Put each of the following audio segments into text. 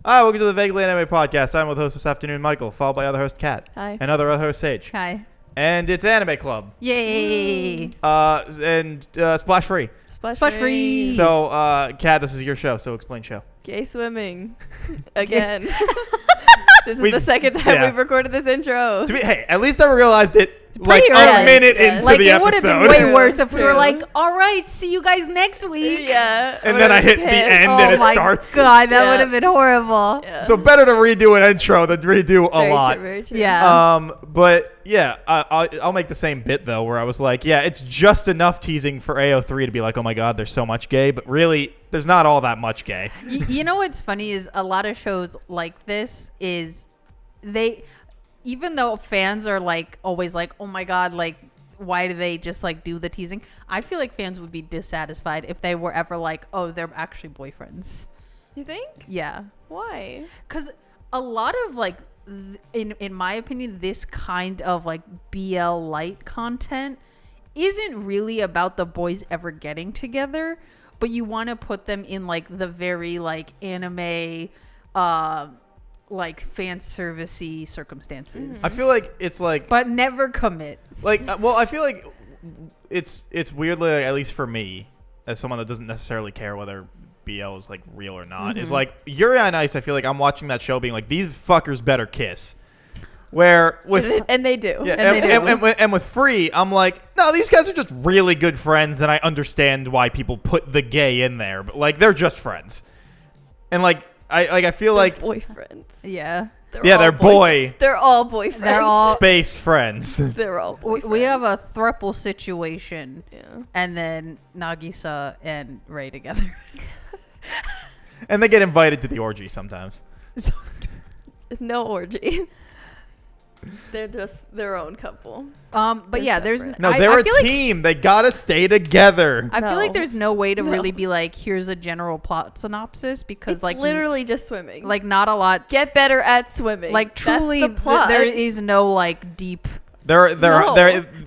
Hi, welcome to the Vaguely Anime Podcast. I'm with host this afternoon, Michael, followed by other host, Kat. Hi. And other host, Sage. Hi. And it's Anime Club. Yay. And Splash Free. Splash free. So, Kat, this is your show, so explain show. Gay swimming. Again. This is the second time we've recorded this intro. Hey, at least I realized it Pretty a early. minute Yes. into Like, the it would have episode. been way worse if we were True. like, all right, see you guys next week. Yeah. And then I hit the end Oh and it my starts. God, that Yeah. would have been horrible. Yeah. So better to redo an intro than redo a Very lot. True, very true. Yeah. But yeah, I'll make the same bit though, where I was like, yeah, it's just enough teasing for AO3 to be like, oh my God, there's so much gay, but really, there's not all that much gay. You know what's funny is a lot of shows like this is even though fans are like always like, oh my God, like why do they just like do the teasing? I feel like fans would be dissatisfied if they were ever like, oh, they're actually boyfriends. You think? Yeah. Why? Because a lot of like, in my opinion, this kind of like BL light content isn't really about the boys ever getting together, but you want to put them in like the very like anime, like fan servicey circumstances. I feel like it's like, but never commit. like, well, I feel like it's weirdly, like, at least for me, as someone that doesn't necessarily care whether BL is like real or not, is like Yuri on Ice. I feel like I'm watching that show being like, these fuckers better kiss. Where with And they do. yeah, And they do. and with Free, I'm like, no, these guys are just really good friends, and I understand why people put the gay in there, but like they're just friends, and like I feel They're like boyfriends. Yeah. they're boy They're all boyfriends. They're all- space friends. They're all boyfriends. We have a throuple situation, Yeah. and then Nagisa and Ray together. And they get invited to the orgy sometimes. No orgy. They're just their own couple. But They're yeah, there's separate. No, I they're a feel like team. They gotta stay together. I feel like No. there's no way to No. really be like, here's a general plot synopsis because It's like literally just swimming. like not a lot. Get better at swimming. Like truly, That's the plot. there is no like deep. They're No.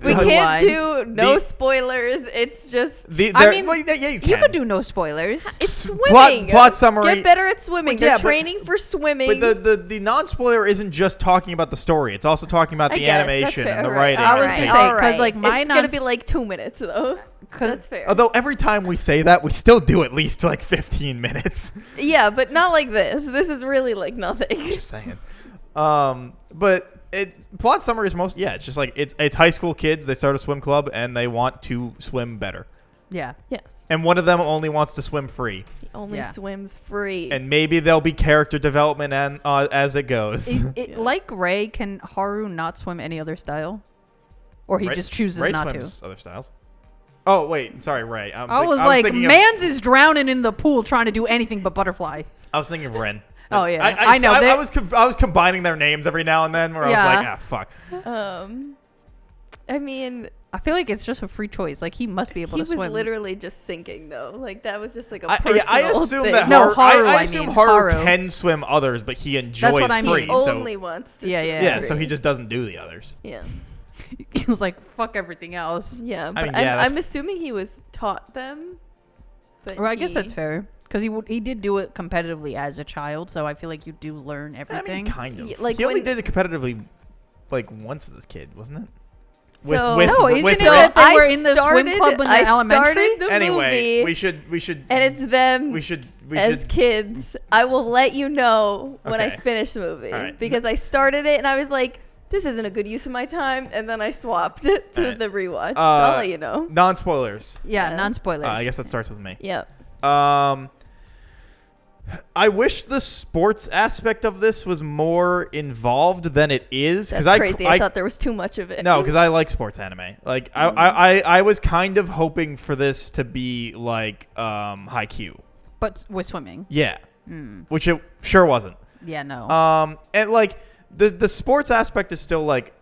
We Good can't one. do no The- spoilers. It's just I mean, well, yeah, you You can. could do no spoilers. it's Plot- swimming. plot summary- Get better at swimming. But They're yeah, but- training for swimming. But the non-spoiler isn't just talking about the story. It's also talking about I the guess, that's animation fair, and the right. writing. I and was the gonna thing. say, All 'cause, right. like, my it's gonna non- be like 2 minutes though. That's fair. Although every time we say that, we still do at least like 15 minutes. Yeah, but not like this. This is really like nothing. Just saying. But plot summary is it's just like it's high school kids. They start a swim club and they want to swim better. Yeah. Yes. And one of them only wants to swim free. He only Yeah. swims free. And maybe there'll be character development and as it goes. Yeah. Like Ray, can Haru not swim any other style, or he Ray- just chooses Ray not swims other styles. Oh wait, sorry, Ray. I was like, Mans is drowning in the pool trying to do anything but butterfly. I was thinking of Ren. Oh, yeah. I know. I was combining their names every now and then where I was Yeah. like, fuck. I mean, I feel like it's just a free choice. Like he must be able he to was swim. literally just sinking though. Like that was just like a I personal assume thing. that No, Haru, I I assume mean, Haru Haru. can swim others, but he enjoys what I mean. free. He So only wants to. Yeah, swim yeah. yeah, so free. he just doesn't do the others. Yeah. He was like, fuck everything else. Yeah, but mean, yeah, that's- I'm assuming he was taught them. But Well, I guess that's he- fair because he did do it competitively as a child, so I feel like you do learn I everything. mean, kind of. Yeah, like he only when- did it competitively, like once as a kid, wasn't it? So- No, isn't with it Ren? that they I were in the swim started- club in the I elementary? started the Anyway, movie, we should. and it's them we should. as kids. I will let you know when I Okay. finish the movie All right. because I started it and I was like, this isn't a good use of my time, and then I swapped it to All right. the rewatch. So I'll let you know. Non-spoilers. Yeah, Yeah. non-spoilers. I guess that starts with me. Yeah. I wish the sports aspect of this was more involved than it is. That's 'cause crazy. I thought there was too much of it. No, because I like sports anime. Like I was kind of hoping for this to be like Haikyu. But with swimming. Yeah, which it sure wasn't. Yeah, no. And like the sports aspect is still like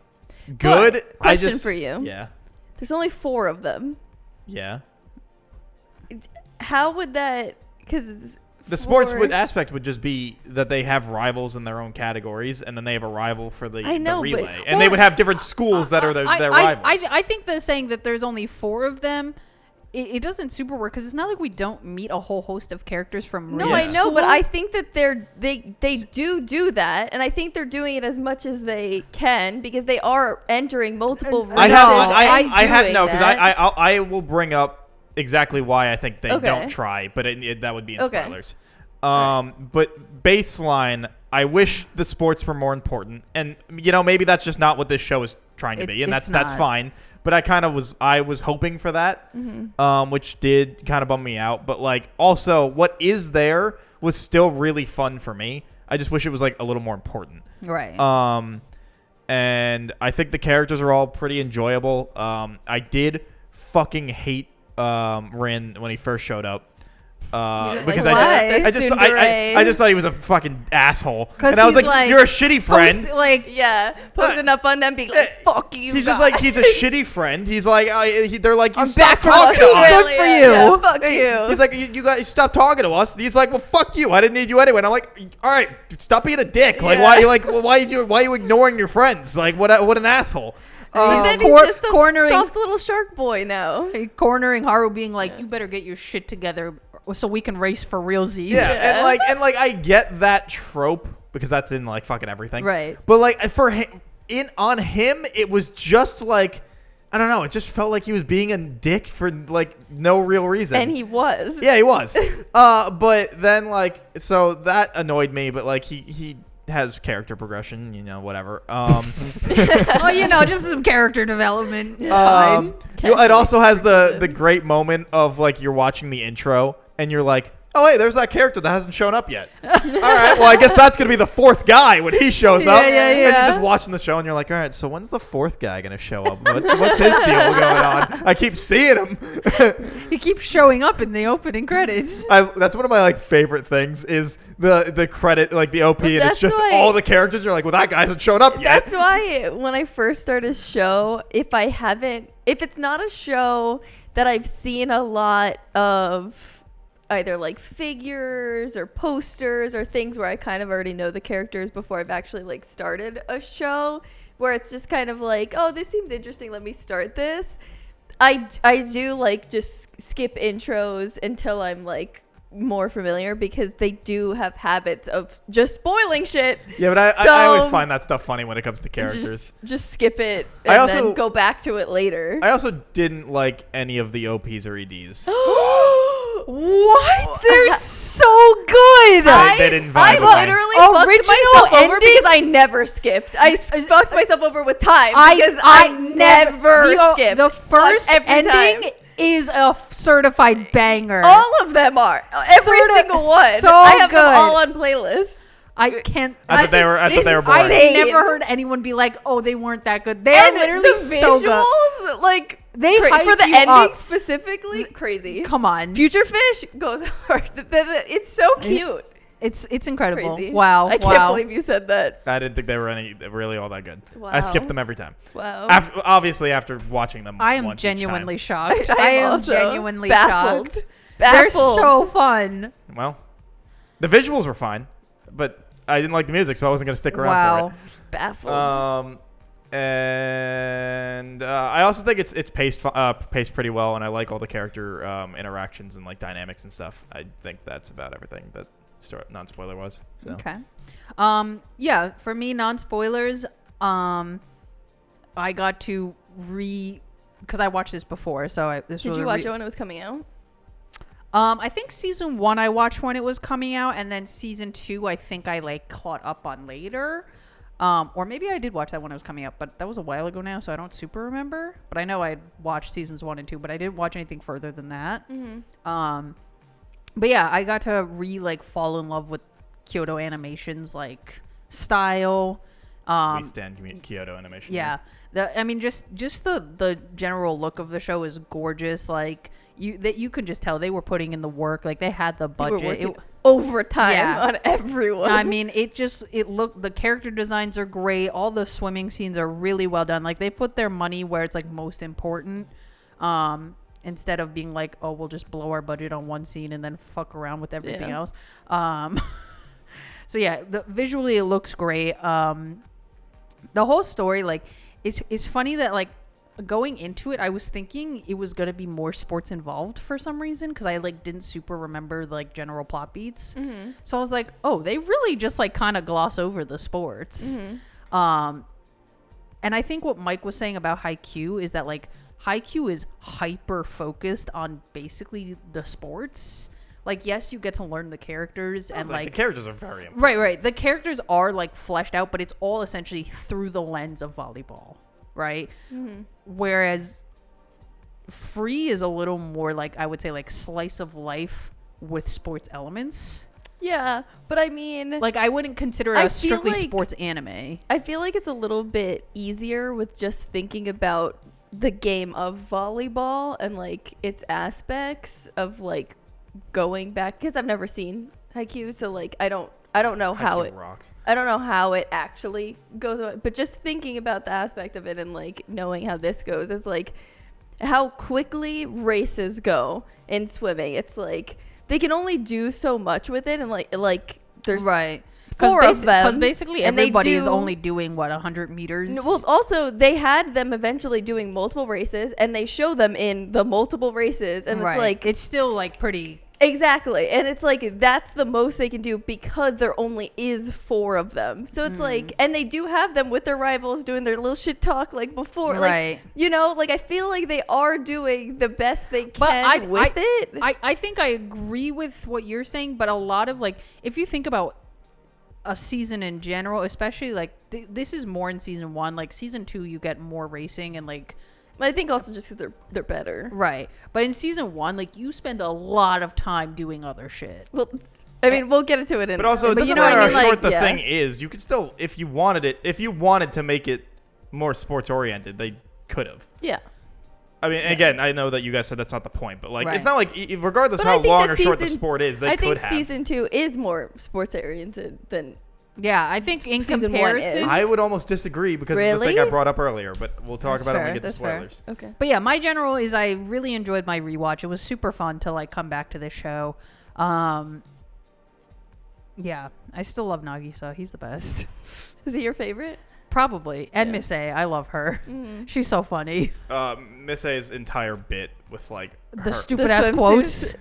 good. But, question I just, for you. Yeah. There's only 4 of them. Yeah. How would that? Because The sports aspect would just be that they have rivals in their own categories, and then they have a rival for the I know, the but- relay, and they would have different schools that are their rivals. I think the saying that there's only 4 of them it doesn't super work because it's not like we don't meet a whole host of characters from No, real I know, school. but I think that they do that, and I think they're doing it as much as they can because they are entering multiple races. I have no, because that. I will bring up exactly why I think they Okay. don't try, but that would be in Okay. spoilers. But baseline, I wish the sports were more important, and maybe that's just not what this show is trying to be, and that's not. fine. But I was hoping for that, which did kind of bum me out. But like, also, what is there was still really fun for me. I just wish it was like a little more important. Right. And I think the characters are all pretty enjoyable. I did fucking hate Rin when he first showed up. Because why? I just thought he was a fucking asshole, 'Cause and I was he's like, "You're a shitty friend." Posting up on them, being like, "Fuck you." He's guys. just like he's a shitty friend. He's like they're like, "You I'm stop back from talking to Australia. us." Good for you. Yeah, fuck you. He's like, you guys stop talking to us. He's like, well, fuck you. I didn't need you anyway. And I'm like, all right, stop being a dick. Like, why are you ignoring your friends? Like, what an asshole. And then he's just a soft little shark boy now. Cornering Haru, being like, "You better get your shit together so we can race for realsies." Yeah, and I get that trope because that's in like fucking everything. Right. But like for him, on him, it was just like, I don't know. It just felt like he was being a dick for like no real reason. And he was. Yeah, he was. But then so that annoyed me. But like he has character progression, whatever. Well, just some character development. It's fine. It also has the great moment of like you're watching the intro and you're like, oh, hey, there's that character that hasn't shown up yet. All right, well, I guess that's going to be the fourth guy when he shows up. Yeah. And you're just watching the show, and you're like, all right, so when's the fourth guy going to show up? What's his deal going on? I keep seeing him. He keeps showing up in the opening credits. That's one of my favorite things is the credit, like the OP, and it's just all the characters. You're like, well, that guy hasn't shown up yet. That's why when I first start a show, if it's not a show that I've seen a lot of either like figures or posters or things where I kind of already know the characters before I've actually started a show, where it's just kind of like, oh, this seems interesting, let me start this. I do just skip intros until I'm more familiar, because they do have habits of just spoiling shit. Yeah, but I always find that stuff funny when it comes to characters. Just skip it and then go back to it later. I also didn't like any of the OPs or EDs. What? They're so good. They didn't vibe I with me. literally fucked myself over because I never skipped. I fucked myself over with time because I never skipped. The first every ending time is a certified banger. All of them are. Every single one. So I have good. them all on playlists. I can't. I thought they were boring. I've never heard anyone be like, "Oh, they weren't that good." They are literally the so good. visuals, They for hype the you ending up. specifically, crazy. Come on, Future Fish goes hard. It's so cute. It's incredible. Crazy. Wow, I can't believe you said that. I didn't think they were really all that good. Wow. I skipped them every time. Wow. Obviously after watching them, I am once genuinely each shocked. I am am also genuinely baffled. shocked. Baffled. They're so fun. time. Well, the visuals were fine, but I didn't like the music, so I wasn't gonna stick around for it. Baffled. And I also think it's paced pretty well, and I like all the character interactions and dynamics and stuff. I think that's about everything that non-spoiler was. So. Okay. Yeah, for me, non-spoilers, I got to because I watched this before, so Did you watch it when it was coming out? I think season 1 I watched when it was coming out, and then season 2 I think I caught up on later. Or maybe I did watch that when it was coming out, but that was a while ago now, so I don't super remember. But I know I watched seasons 1 and 2, but I didn't watch anything further than that. Mm-hmm. But yeah, I got to fall in love with Kyoto Animation's style. We stand Kyoto Animation. Yeah. Just the general look of the show is gorgeous. You can just tell they were putting in the work. They had the budget. Overtime on everyone. I mean, the character designs are great. All the swimming scenes are really well done. They put their money where it's most important. Instead of being oh, we'll just blow our budget on one scene and then fuck around with everything else. So yeah, visually it looks great. The whole story, it's funny that going into it, I was thinking it was going to be more sports involved for some reason because I like didn't super remember like general plot beats. So I was like, oh, they really just like kind of gloss over the sports. And I think what Mike was saying about Haikyu is that like Haikyu is hyper focused on basically the sports. Like, yes, you get to learn the characters and like the characters are very important. right. The characters are like fleshed out, but it's all essentially through the lens of volleyball, right? Whereas Free is a little more like, I would say, like slice of life with sports elements. Yeah, but I mean, Like, I wouldn't consider it I a feel strictly like- sports anime. I feel like it's a little bit easier with just thinking about the game of volleyball and like its aspects of like going back, because I've never seen Haikyu, so like I don't know how Haikyu it rocks. I don't know how it actually goes on, but just thinking about the aspect of it and like knowing how this goes is like how quickly races go in swimming. It's like they can only do so much with it, and like there's Right. 4 of them, Because basically and they everybody is do- only doing, 100 meters? Well, also they had them eventually doing multiple races, and they show them in the multiple races, and right. it's like It's still like pretty... exactly, and it's like that's the most they can do because there only is 4 of them. So it's like, and they do have them with their rivals doing their little shit talk like before, Right. like you know, like I feel like they are doing the best they But can with it. I think I agree with what you're saying, but a lot of like, if you think about a season in general, especially like this is more in season 1, like season 2 you get more racing and like But I think also just because they're better. right, but in season 1 like you spend a lot of time doing other shit. Well, I mean, we'll get into it in. But also, it but doesn't you know what matter I how mean? short Like, the yeah. thing is. You could still, if you wanted to make it more sports oriented, they could have. Yeah. I mean, again, I know that you guys said that's not the point, but like, Right. it's not like regardless But of I how think long that or short the season- sport is, they I could think have. season 2 is more sports oriented than. Yeah, I think in Season 1 is. comparison, I would almost disagree because of the thing I Really? brought up earlier, but we'll talk That's about it when fair, we get to that's fair. spoilers. Okay. but yeah, my general is I really enjoyed my rewatch. It was super fun to like come back to this show. Yeah, I still love Nagisa. He's the best. Is he your favorite? Probably. And Yeah. Miss A, I love her. Mm-hmm. She's so funny. Miss A's entire bit with like The her- stupid The ass swimsuits.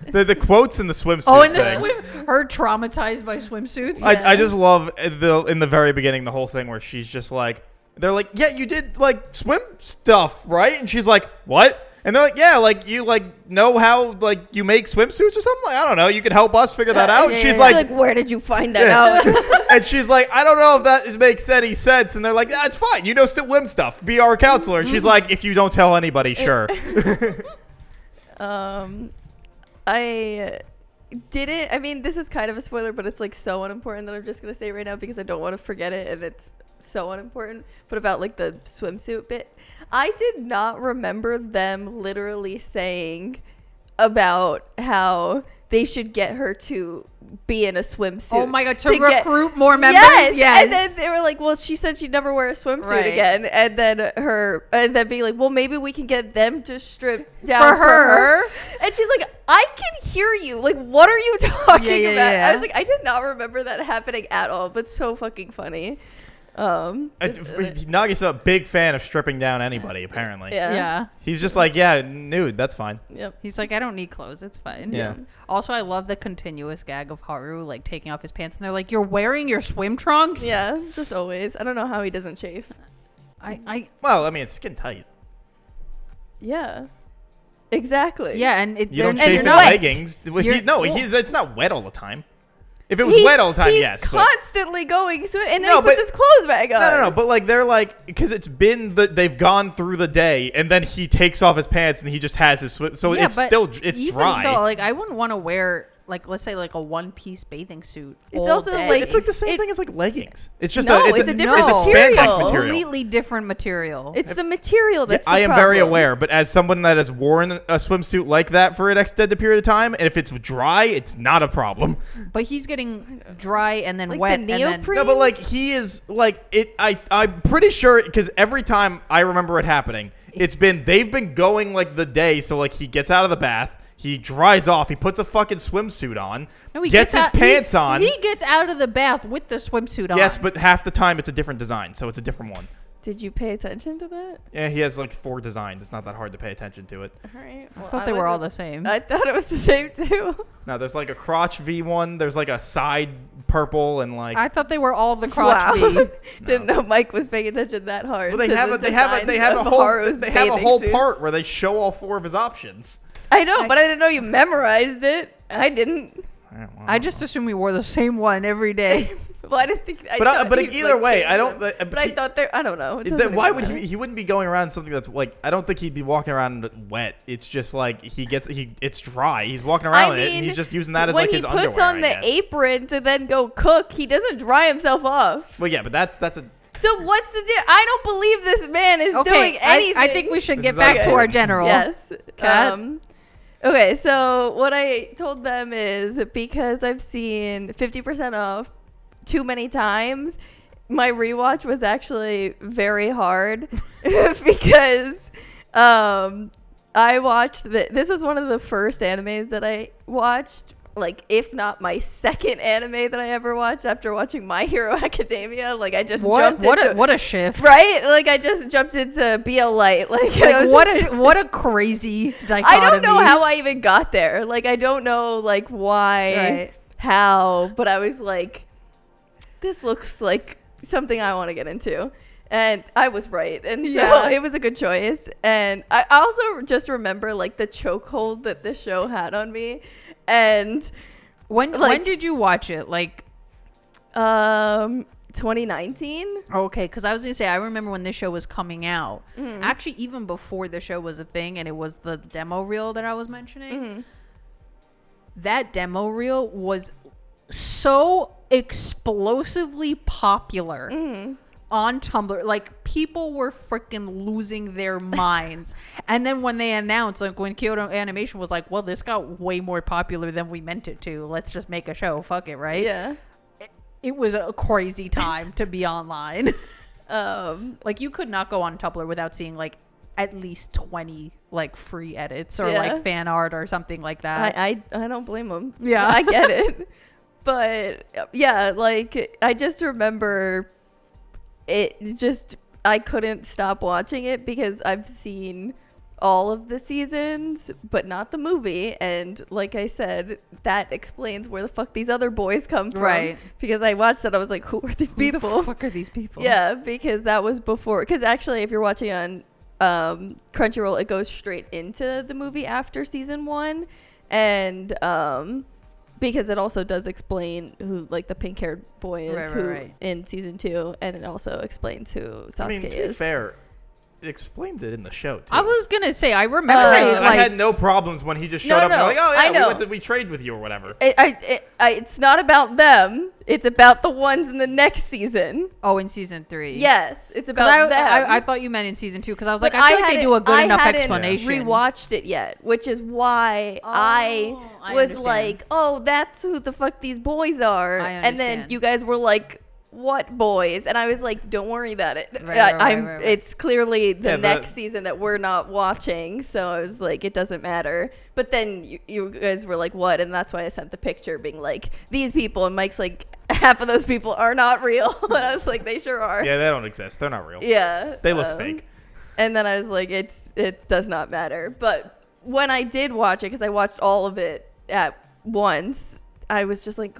quotes. the quotes in the swimsuit. Oh, and the thing. her traumatized by swimsuits. I just love in the very beginning the whole thing where she's just like, they're like, yeah, you did like swim stuff, right? And she's like, what? And they're like, yeah, like you like know how like you make swimsuits or something. Like, I don't know. You could help us figure that out. And she's like, where did you find that out? and she's like, I don't know if that makes any sense. And they're like, that's fine. You know, swim stuff. Be our counselor. And she's like, if you don't tell anybody, sure. I didn't. I mean, this is kind of a spoiler, but it's like so unimportant that I'm just gonna say it right now because I don't want to forget it, and it's so unimportant. But about like the swimsuit bit, I did not remember them literally saying about how they should get her to be in a swimsuit. Oh my god, to get- recruit more members? Yes. And then they were like, well, she said she'd never wear a swimsuit Right. again. And then being like, well, maybe we can get them to strip down For for her. her. And she's like, I can hear you. Like, what are you talking Yeah, about? yeah. I was like, I did not remember that happening at all, but so fucking funny. Nagi's a big fan of stripping down anybody, apparently. Yeah. Yeah. He's just like, yeah, nude, that's fine. Yep. He's like, I don't need clothes. It's fine. Yeah. Also, I love the continuous gag of Haru like taking off his pants, and they're like, "You're wearing your swim trunks." Yeah, just always. I don't know how he doesn't chafe. Well, I mean, it's skin tight. Yeah. Exactly. Yeah, and You don't they're chafe in not- leggings. You're- It's not wet all the time. If it was wet all the time, he's yes. But constantly going, and then No, he puts but- his clothes back on. no. But like they're like, because it's been they've gone through the day, and then he takes off his pants and he just has his swim. So Yeah, it's but still it's even dry. So, like, I wouldn't want to wear like, let's say, like a one-piece bathing suit. It's all also, day. like- it's like the same it- thing as like leggings. It's just No, it's it's a different it's a material. spandex material. Completely different material. It's the material that's I the am very problem. aware, but as someone that has worn a swimsuit like that for an extended period of time, and if it's dry, it's not a problem. But he's getting dry and then Like wet, the and then neoprene? No, but like he is like it. I'm pretty sure because every time I remember it happening, they've been going like the day. So like he gets out of the bath, he dries off, he puts a fucking swimsuit on, No, he gets his out- pants on. He gets out of the bath with the swimsuit on. Yes, but half the time it's a different design, so it's a different one. Did you pay attention to that? Yeah, he has like 4 designs. It's not that hard to pay attention to it. All right. I thought they were all the same. I thought it was the same too. No, there's like a crotch V one. There's like a side purple and like. I thought they were all the crotch Wow. V. Didn't know Mike was paying attention that hard. Well, they to have the a designs of whole Haru's bathing suits. part where they show all 4 of his options. I know, but I didn't know you memorized it. I didn't. I just assumed we wore the same one every day. Well, I didn't think. But either way, I don't. But I thought I don't know. Why would he wouldn't be going around something that's like? I don't think he'd be walking around wet. It's just like it's dry. He's walking around in it, and he's just using that as like his underwear. When he puts on the apron to then go cook, he doesn't dry himself off. Well, yeah, but that's a. So what's the deal? I don't believe this man is doing anything. I think we should get back to our general. Yes. Kat? Okay, so what I told them is because I've seen 50% off too many times, my rewatch was actually very hard because I watched this was one of the first animes that I watched, like if not my second anime that I ever watched after watching My Hero Academia. Like I just jumped into what a shift, right? Like I just jumped into BL Light. Like what a crazy dichotomy. I don't know how I even got there. Like I don't know like why, how, but I was like, this looks like something I want to get into. And I was right. And so it was a good choice. And I also just remember like the chokehold that this show had on me. And when did you watch it? Like 2019. Okay, because I was gonna say I remember when this show was coming out. Mm-hmm. Actually, even before the show was a thing, and it was the demo reel that I was mentioning. Mm-hmm. That demo reel was so explosively popular on Tumblr. Like people were freaking losing their minds. And then when they announced, like when Kyoto Animation was like, well, this got way more popular than we meant it to, let's just make a show, fuck it, right? Yeah. It was a crazy time to be online. Like you could not go on Tumblr without seeing like at least 20 like free edits or like fan art or something like that. I don't blame them. Yeah. I get it. But yeah, like I just remember I couldn't stop watching it because I've seen all of the seasons, but not the movie. And like I said, that explains where the fuck these other boys come from. Right. Because I watched that, I was like, who are these people? Who the fuck are these people? Yeah, because that was before. Because actually, if you're watching on Crunchyroll, it goes straight into the movie after season 1. And because it also does explain who like the pink-haired boy is in season 2, and it also explains who Sasuke I mean, to be is. fair, it explains it in the show too. I was gonna say I remember I had no problems when he just showed up and like, oh yeah, we trade with you or whatever. It's not about them. It's about the ones in the next season. Oh, in season 3. Yes, it's about them. I thought you meant in season 2 because I was like, I feel like they do a good enough explanation. I hadn't rewatched it yet, which is why I was understand. like, oh, that's who the fuck these boys are. And then you guys were like, what boys? And I was like, don't worry about it. Right. It's clearly the next season that we're not watching, so I was like, it doesn't matter. But then you guys were like, what? And that's why I sent the picture being like, these people, and Mike's like, half of those people are not real. And I was like, they sure are. Yeah, they don't exist. They're not real. Yeah. They look fake. And then I was like, it does not matter. But when I did watch it, because I watched all of it at once, I was just like,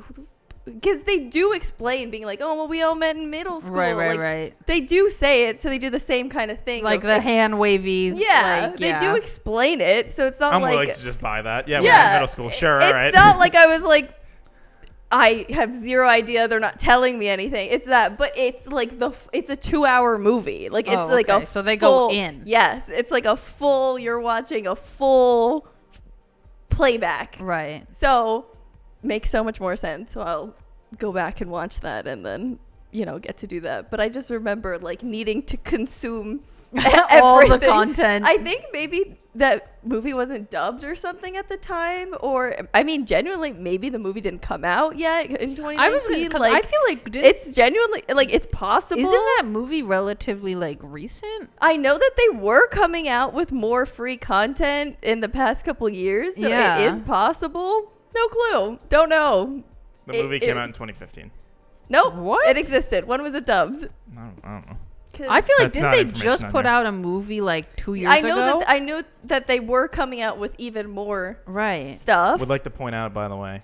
because they do explain being like, oh, well, we all met in middle school. Right. They do say it, so they do the same kind of thing. Like the hand wavy. Yeah, they do explain it, so it's not I'm like... willing to just buy that. Yeah, we were in middle school. Sure, all right. It's not like I was like, I have zero idea. They're not telling me anything. It's that, but it's like it's a 2-hour movie. Like it's like a so they go in. Yes, it's like a full. You're watching a full playback. Right. So makes so much more sense. So I'll go back and watch that and then get to do that. But I just remember like needing to consume all the content. I think maybe that movie wasn't dubbed or something at the time, or I mean genuinely maybe the movie didn't come out yet in 2019. I feel like it's genuinely like it's possible. Isn't that movie relatively like recent? I know that they were coming out with more free content in the past couple years, so it is possible. No clue. Don't know. The movie came out in 2015. Nope. What? It existed. When was it dubbed? I don't know. I feel like That's not didn't they information just on put here. out a movie like 2 years I ago? know that I knew that they were coming out with even more Right. stuff. Would like to point out, by the way,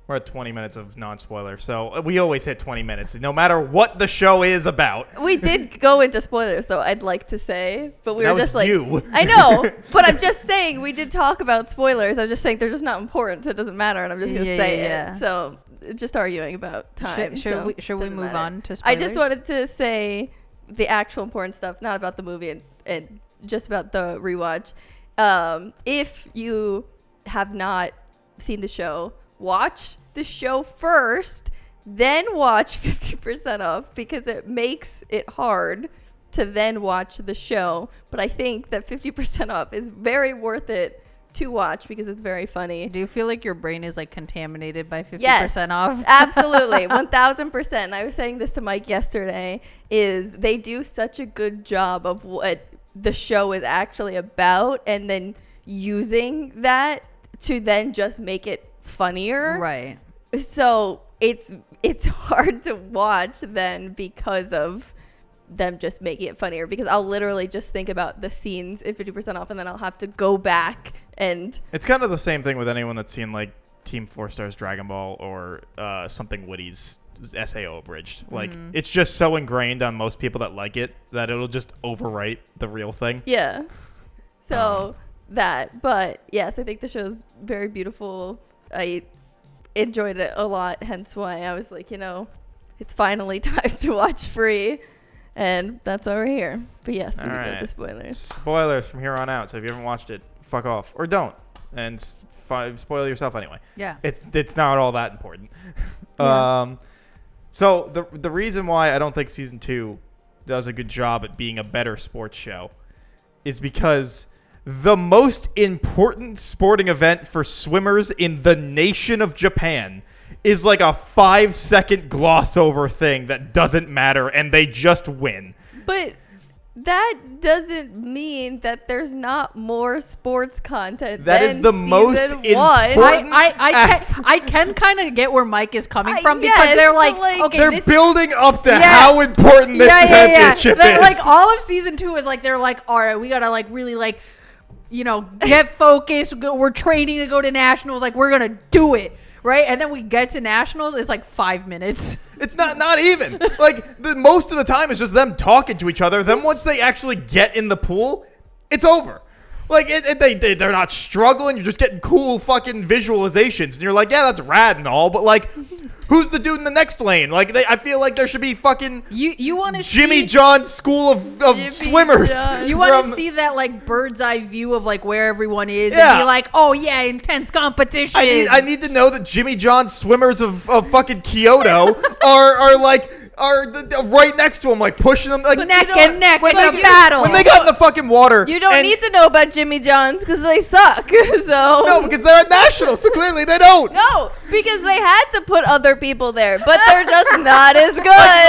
we're at 20 minutes of non-spoiler, so we always hit 20 minutes, no matter what the show is about. We did go into spoilers, though, I'd like to say, but we That were was just like, you. I know, but I'm just saying we did talk about spoilers. I'm just saying they're just not important, so it doesn't matter, and I'm just gonna say yeah. it. So just arguing about time. Should so we doesn't move matter. on to spoilers? I just wanted to say the actual important stuff, not about the movie and just about the rewatch. If you have not seen the show, watch the show first, then watch 50% off, because it makes it hard to then watch the show. But I think that 50% off is very worth it to watch because it's very funny. Do you feel like your brain is like contaminated by 50% Yes, off? absolutely. 1000%. And I was saying this to Mike yesterday, is they do such a good job of what the show is actually about, and then using that to then just make it funnier. Right. So it's hard to watch then because of them just making it funnier, because I'll literally just think about the scenes in 50% off, and then I'll have to go back and It's kind of the same thing with anyone that's seen like Team 4 Stars Dragon Ball or something Woody's SAO abridged. Like it's just so ingrained on most people that like it that it'll just overwrite the real thing. yeah. So that, but yes, I think the show's very beautiful. I enjoyed it a lot, hence why I was like, it's finally time to watch Free, and that's why we're here. But yes, we All can go right. to spoilers. Spoilers from here on out. So if you haven't watched it, fuck off or don't, and spoil yourself anyway. Yeah. It's not all that important. Yeah. So the reason why I don't think season 2 does a good job at being a better sports show is because the most important sporting event for swimmers in the nation of Japan is like a 5-second gloss over thing that doesn't matter, and they just win. But that doesn't mean that there's not more sports content. That than is the most season important- one. I can kind of get where Mike is coming from, because yes, they're like, but, like- okay, They're this, building up to Yeah. how important this championship They're is. like, all of season 2 is like, they're like, all right, we gotta like really like, get focused. We're training to go to nationals. Like, we're gonna do it, right? And then we get to nationals. It's like 5 minutes. It's not even. Like, most of the time it's just them talking to each other. Then once they actually get in the pool, it's over. Like, they're not struggling. You're just getting cool fucking visualizations. And you're like, yeah, that's rad and all. But, like, who's the dude in the next lane? Like, I feel like there should be fucking You want to Jimmy see John's school of Jimmy swimmers. John. You want to from- see that like bird's eye view of like where everyone is, Yeah. and be like, oh yeah, intense competition. I need to know that Jimmy John's swimmers of fucking Kyoto are right next to him, like pushing them, like neck you know, and neck when in they- a battle. When they got in the fucking water, You don't and- need to know about Jimmy John's because they suck. So No, because they're at nationals, so clearly they don't. No, because they had to put other people there, but they're just not as Like,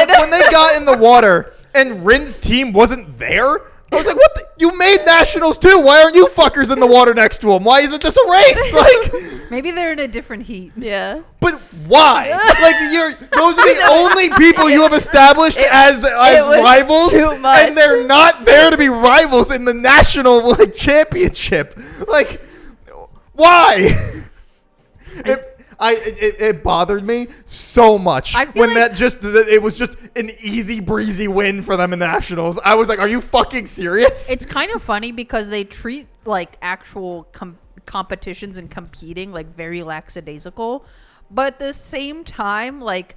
good. when they got in the water and Rin's team wasn't there, I was like, what the? You made nationals too. Why aren't you fuckers in the water next to him? Why isn't this a race? Like, Maybe they're in a different heat. Yeah. but why? Like, those are the only people you have established as was rivals, too much. and they're not there to be rivals in the national championship. Like, why? It bothered me so much I feel when like- it was just an easy breezy win for them in nationals. I was like, are you fucking serious? It's kind of funny because they treat like actual competitions and competing like very lackadaisical, but at the same time, like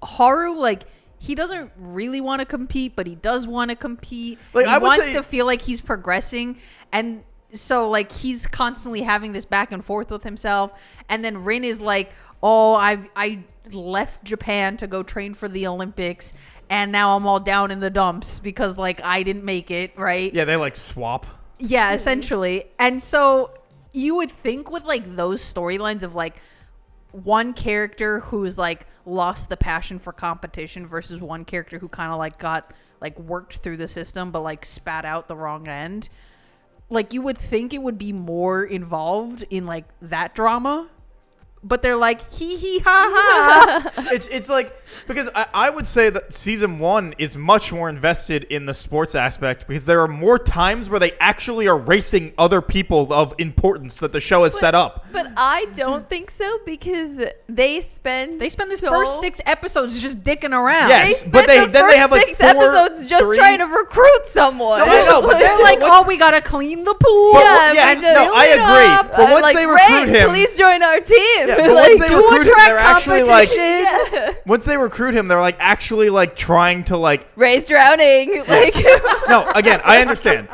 Haru, like he doesn't really want to compete, but he does want to compete. Like, He I would wants say- to feel like he's progressing, and so like he's constantly having this back and forth with himself. And then Rin is like, oh, I left Japan to go train for the Olympics, and now I'm all down in the dumps because like I didn't make it, right? Yeah, they like swap. Yeah, essentially. And so you would think with like those storylines of like one character who's like lost the passion for competition versus one character who kind of like got like worked through the system but like spat out the wrong end, like you would think it would be more involved in like that drama, but they're like hee hee ha ha. It's like, because I would say that season 1 is much more invested in the sports aspect, because there are more times where they actually are racing other people of importance that the show has set up. But I don't think so, because they spend This first 6 episodes just dicking around. Yes, but then they have like 6 episodes just 3 trying to recruit someone. No, I know, but They're like, oh, we gotta clean the pool. But, Yeah, no, fill I it up. agree. But once like, they recruit Ray, him, please join our team. yeah, but Like, once they do recruit a him, track they're actually like, yeah. once they recruit him, they're like actually like trying to like. Ray's drowning. Like, No, again, I understand,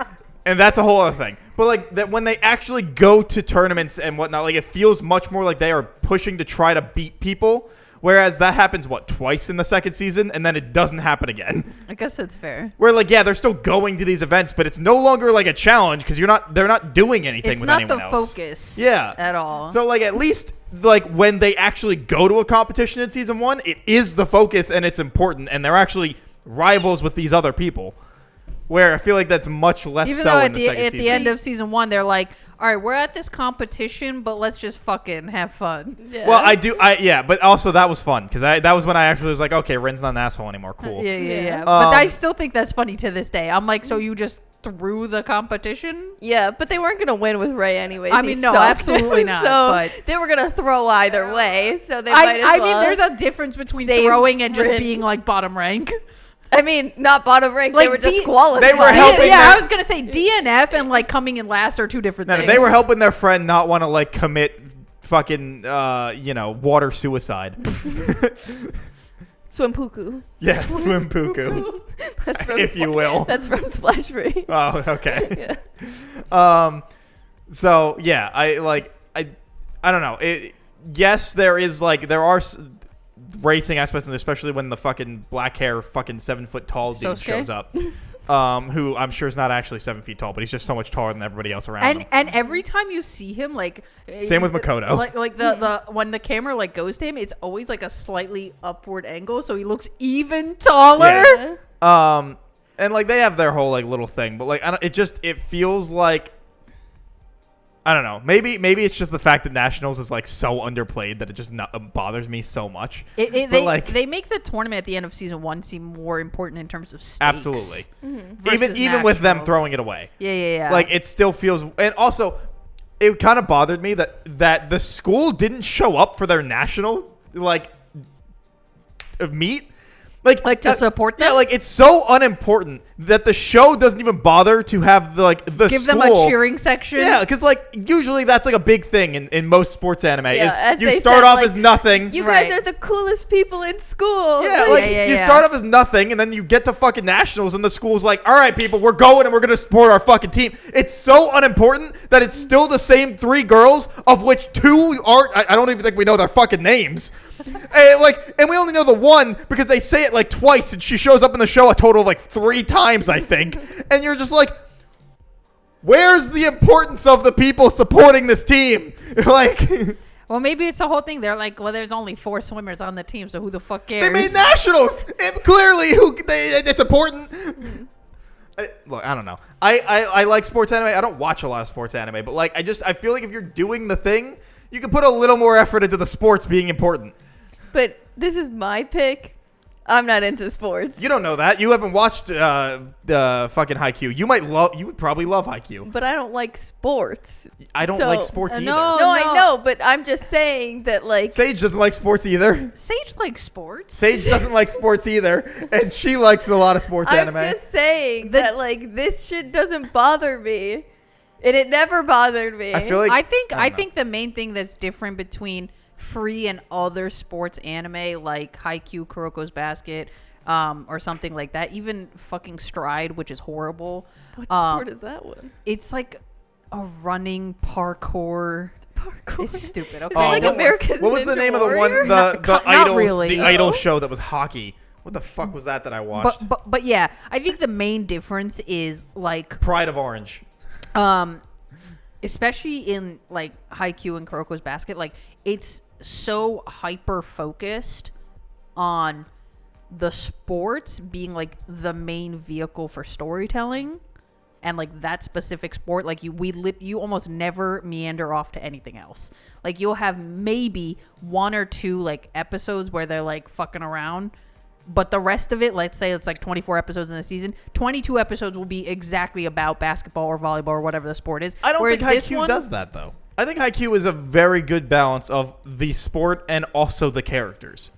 and that's a whole other thing. But like that, when they actually go to tournaments and whatnot, like it feels much more like they are pushing to try to beat people. Whereas that happens twice in the second season, and then it doesn't happen again. I guess that's fair. Where like, yeah, they're still going to these events, but it's no longer like a challenge because they're not doing anything It's with not anyone the else. focus. Yeah. At all. So like at least like when they actually go to a competition in season 1, it is the focus and it's important, and they're actually rivals with these other people. Where I feel like that's much less Even so though in at the the second season. end of season 1, they're like, all right, we're at this competition, but let's just fucking have fun. yeah. Well, yeah, but also that was fun because that was when I actually was like, okay, Ren's not an asshole anymore. Cool. Yeah. But I still think that's funny to this day. I'm like, so you just threw the competition? Yeah, but they weren't gonna win with Ray anyways. I He mean, no, sucked. absolutely not, so but- they were gonna throw either way. So they might as I well. mean, there's a difference between save throwing and just Rin. being like bottom rank. I mean, not bottom rank. Like, they were just D- qualified. They were helping Yeah, their- I was gonna say DNF and like coming in last are two different No, things. they were helping their friend not want to like commit fucking water suicide. Swimpuku. Yeah, swim puku, That's from if you will. That's from Splash Free. Oh, okay. Yeah. So yeah, I don't know. Yes, there are racing aspects, and especially when the fucking black hair, fucking 7 foot tall dude Sosuke? shows up, who I'm sure is not actually 7 feet tall, but he's just so much taller than everybody else around him. And every time you see him, like Same with Makoto. like the when the camera like goes to him, it's always like a slightly upward angle, so he looks even taller. Yeah. And like they have their whole like little thing, but like it feels like, I don't know. Maybe it's just the fact that Nationals is like so underplayed that it just bothers me so much. They make the tournament at the end of season 1 seem more important in terms of stakes. Absolutely. versus Even with them Nationals. throwing it away. Yeah. Like it still feels, and also it kind of bothered me that the school didn't show up for their national meet. Like to support them? Yeah, like it's so unimportant that the show doesn't even bother to have the give school. them a cheering section. Yeah, because like usually that's like a big thing in most sports anime. Yeah, as is you they start said, off like, as nothing. You Right. guys are the coolest people in school. Yeah, Like, like Yeah. you start off as nothing, and then you get to fucking nationals, and the school's like, "All right, people, we're going, and we're gonna support our fucking team." It's so unimportant that it's still the same 3 girls, of which 2 aren't. I don't even think we know their fucking names. And we only know the one because they say it like twice, and she shows up in the show a total of like 3 times, I think. And you're just like, where's the importance of the people supporting this team? Like. Well, maybe it's the whole thing. They're like, well, there's only 4 swimmers on the team, so who the fuck cares? They made nationals. Clearly, it's important. Look, I don't know. I like sports anime. I don't watch a lot of sports anime, but like I feel like if you're doing the thing, you can put a little more effort into the sports being important. But this is my pick. I'm not into sports. You don't know that. You haven't watched fucking Haikyu. You would probably love Haikyu. But I don't like sports. I don't So- like sports either. no. No, I know, but I'm just saying that, like, Sage doesn't like sports either. Sage likes sports. Sage doesn't like sports either, and she likes a lot of sports I'm anime. just saying that, like, this shit doesn't bother me. And it never bothered me. I feel like I don't know. think the main thing that's different between free and other sports anime like Haikyu, Kuroko's Basket, or something like that, even fucking Stride, which is horrible. What sport is that one? It's like a running parkour. Parkour. It's stupid. Okay, Is it like don't worry. American What was the Ninja name of the Warrior? one Not idol really. the No. idol show that was hockey? What the fuck was that I watched? But yeah, I think the main difference is like Pride of Orange. especially in like Haikyu and Kuroko's Basket, like it's so hyper focused on the sports being like the main vehicle for storytelling and like that specific sport, like you almost never meander off to anything else. Like you'll have maybe 1 or 2 like episodes where they're like fucking around, but the rest of it, let's say it's like 24 episodes in a season, 22 episodes will be exactly about basketball or volleyball or whatever the sport is. I don't Whereas think Haikyu does that, though. I think Haikyu is a very good balance of the sport and also the characters.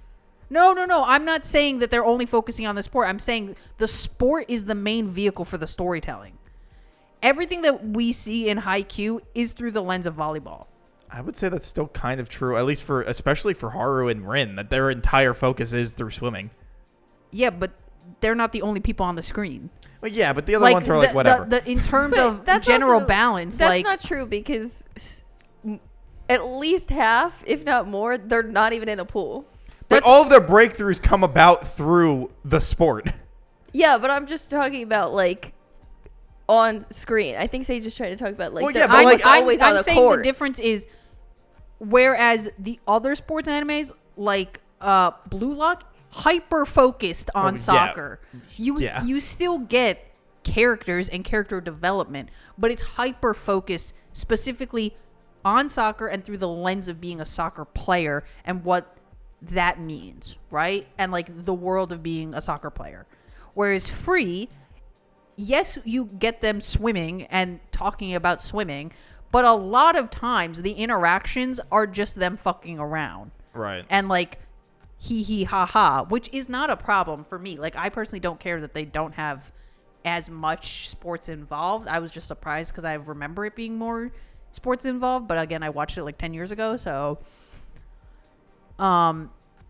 No. I'm not saying that they're only focusing on the sport. I'm saying the sport is the main vehicle for the storytelling. Everything that we see in Haikyu is through the lens of volleyball. I would say that's still kind of true, at least especially for Haru and Rin, that their entire focus is through swimming. Yeah, but they're not the only people on the screen. Well, yeah, but the other ones are like whatever. In terms of general balance, that's like not true because at least half, if not more, they're not even in a pool. But all of their breakthroughs come about through the sport. Yeah, but I'm just talking about like on screen. I think Sage is trying to talk about like Well, they're yeah, but, like, always on I'm the saying court. the difference is, whereas the other sports animes like Blue Lock hyper focused on yeah. soccer, Yeah. you still get characters and character development, but it's hyper focused specifically on soccer and through the lens of being a soccer player and what that means, right? And like the world of being a soccer player. Whereas Free, yes, you get them swimming and talking about swimming, but a lot of times the interactions are just them fucking around. Right. And like hee ha ha, which is not a problem for me. Like I personally don't care that they don't have as much sports involved. I was just surprised because I remember it being more sports involved, but again, I watched it like 10 years ago, so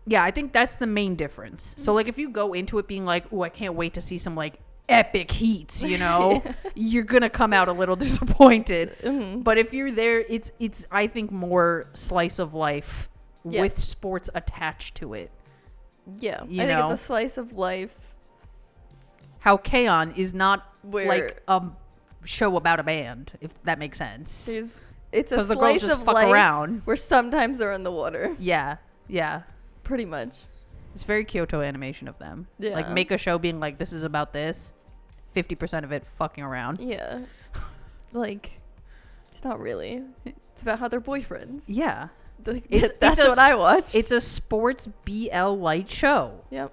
yeah, I think that's the main difference. So like if you go into it being like, oh, I can't wait to see some like epic heats, you know, you're gonna come out a little disappointed. Mm-hmm. But if you're there, it's I think more slice of life with sports attached to it. Yeah, You I think know? it's a slice of life. How K-On! Is not Where- like a show about a band, if that makes sense. It's a 'Cause the girls slice just of fuck life around. where sometimes they're in the water. Yeah. Pretty much. It's very Kyoto animation of them. Yeah. Like make a show being like, this is about this. 50% of it fucking around. Yeah. Like, it's not really. It's about how they're boyfriends. Yeah. That's what I watch. It's a sports BL light show. Yep.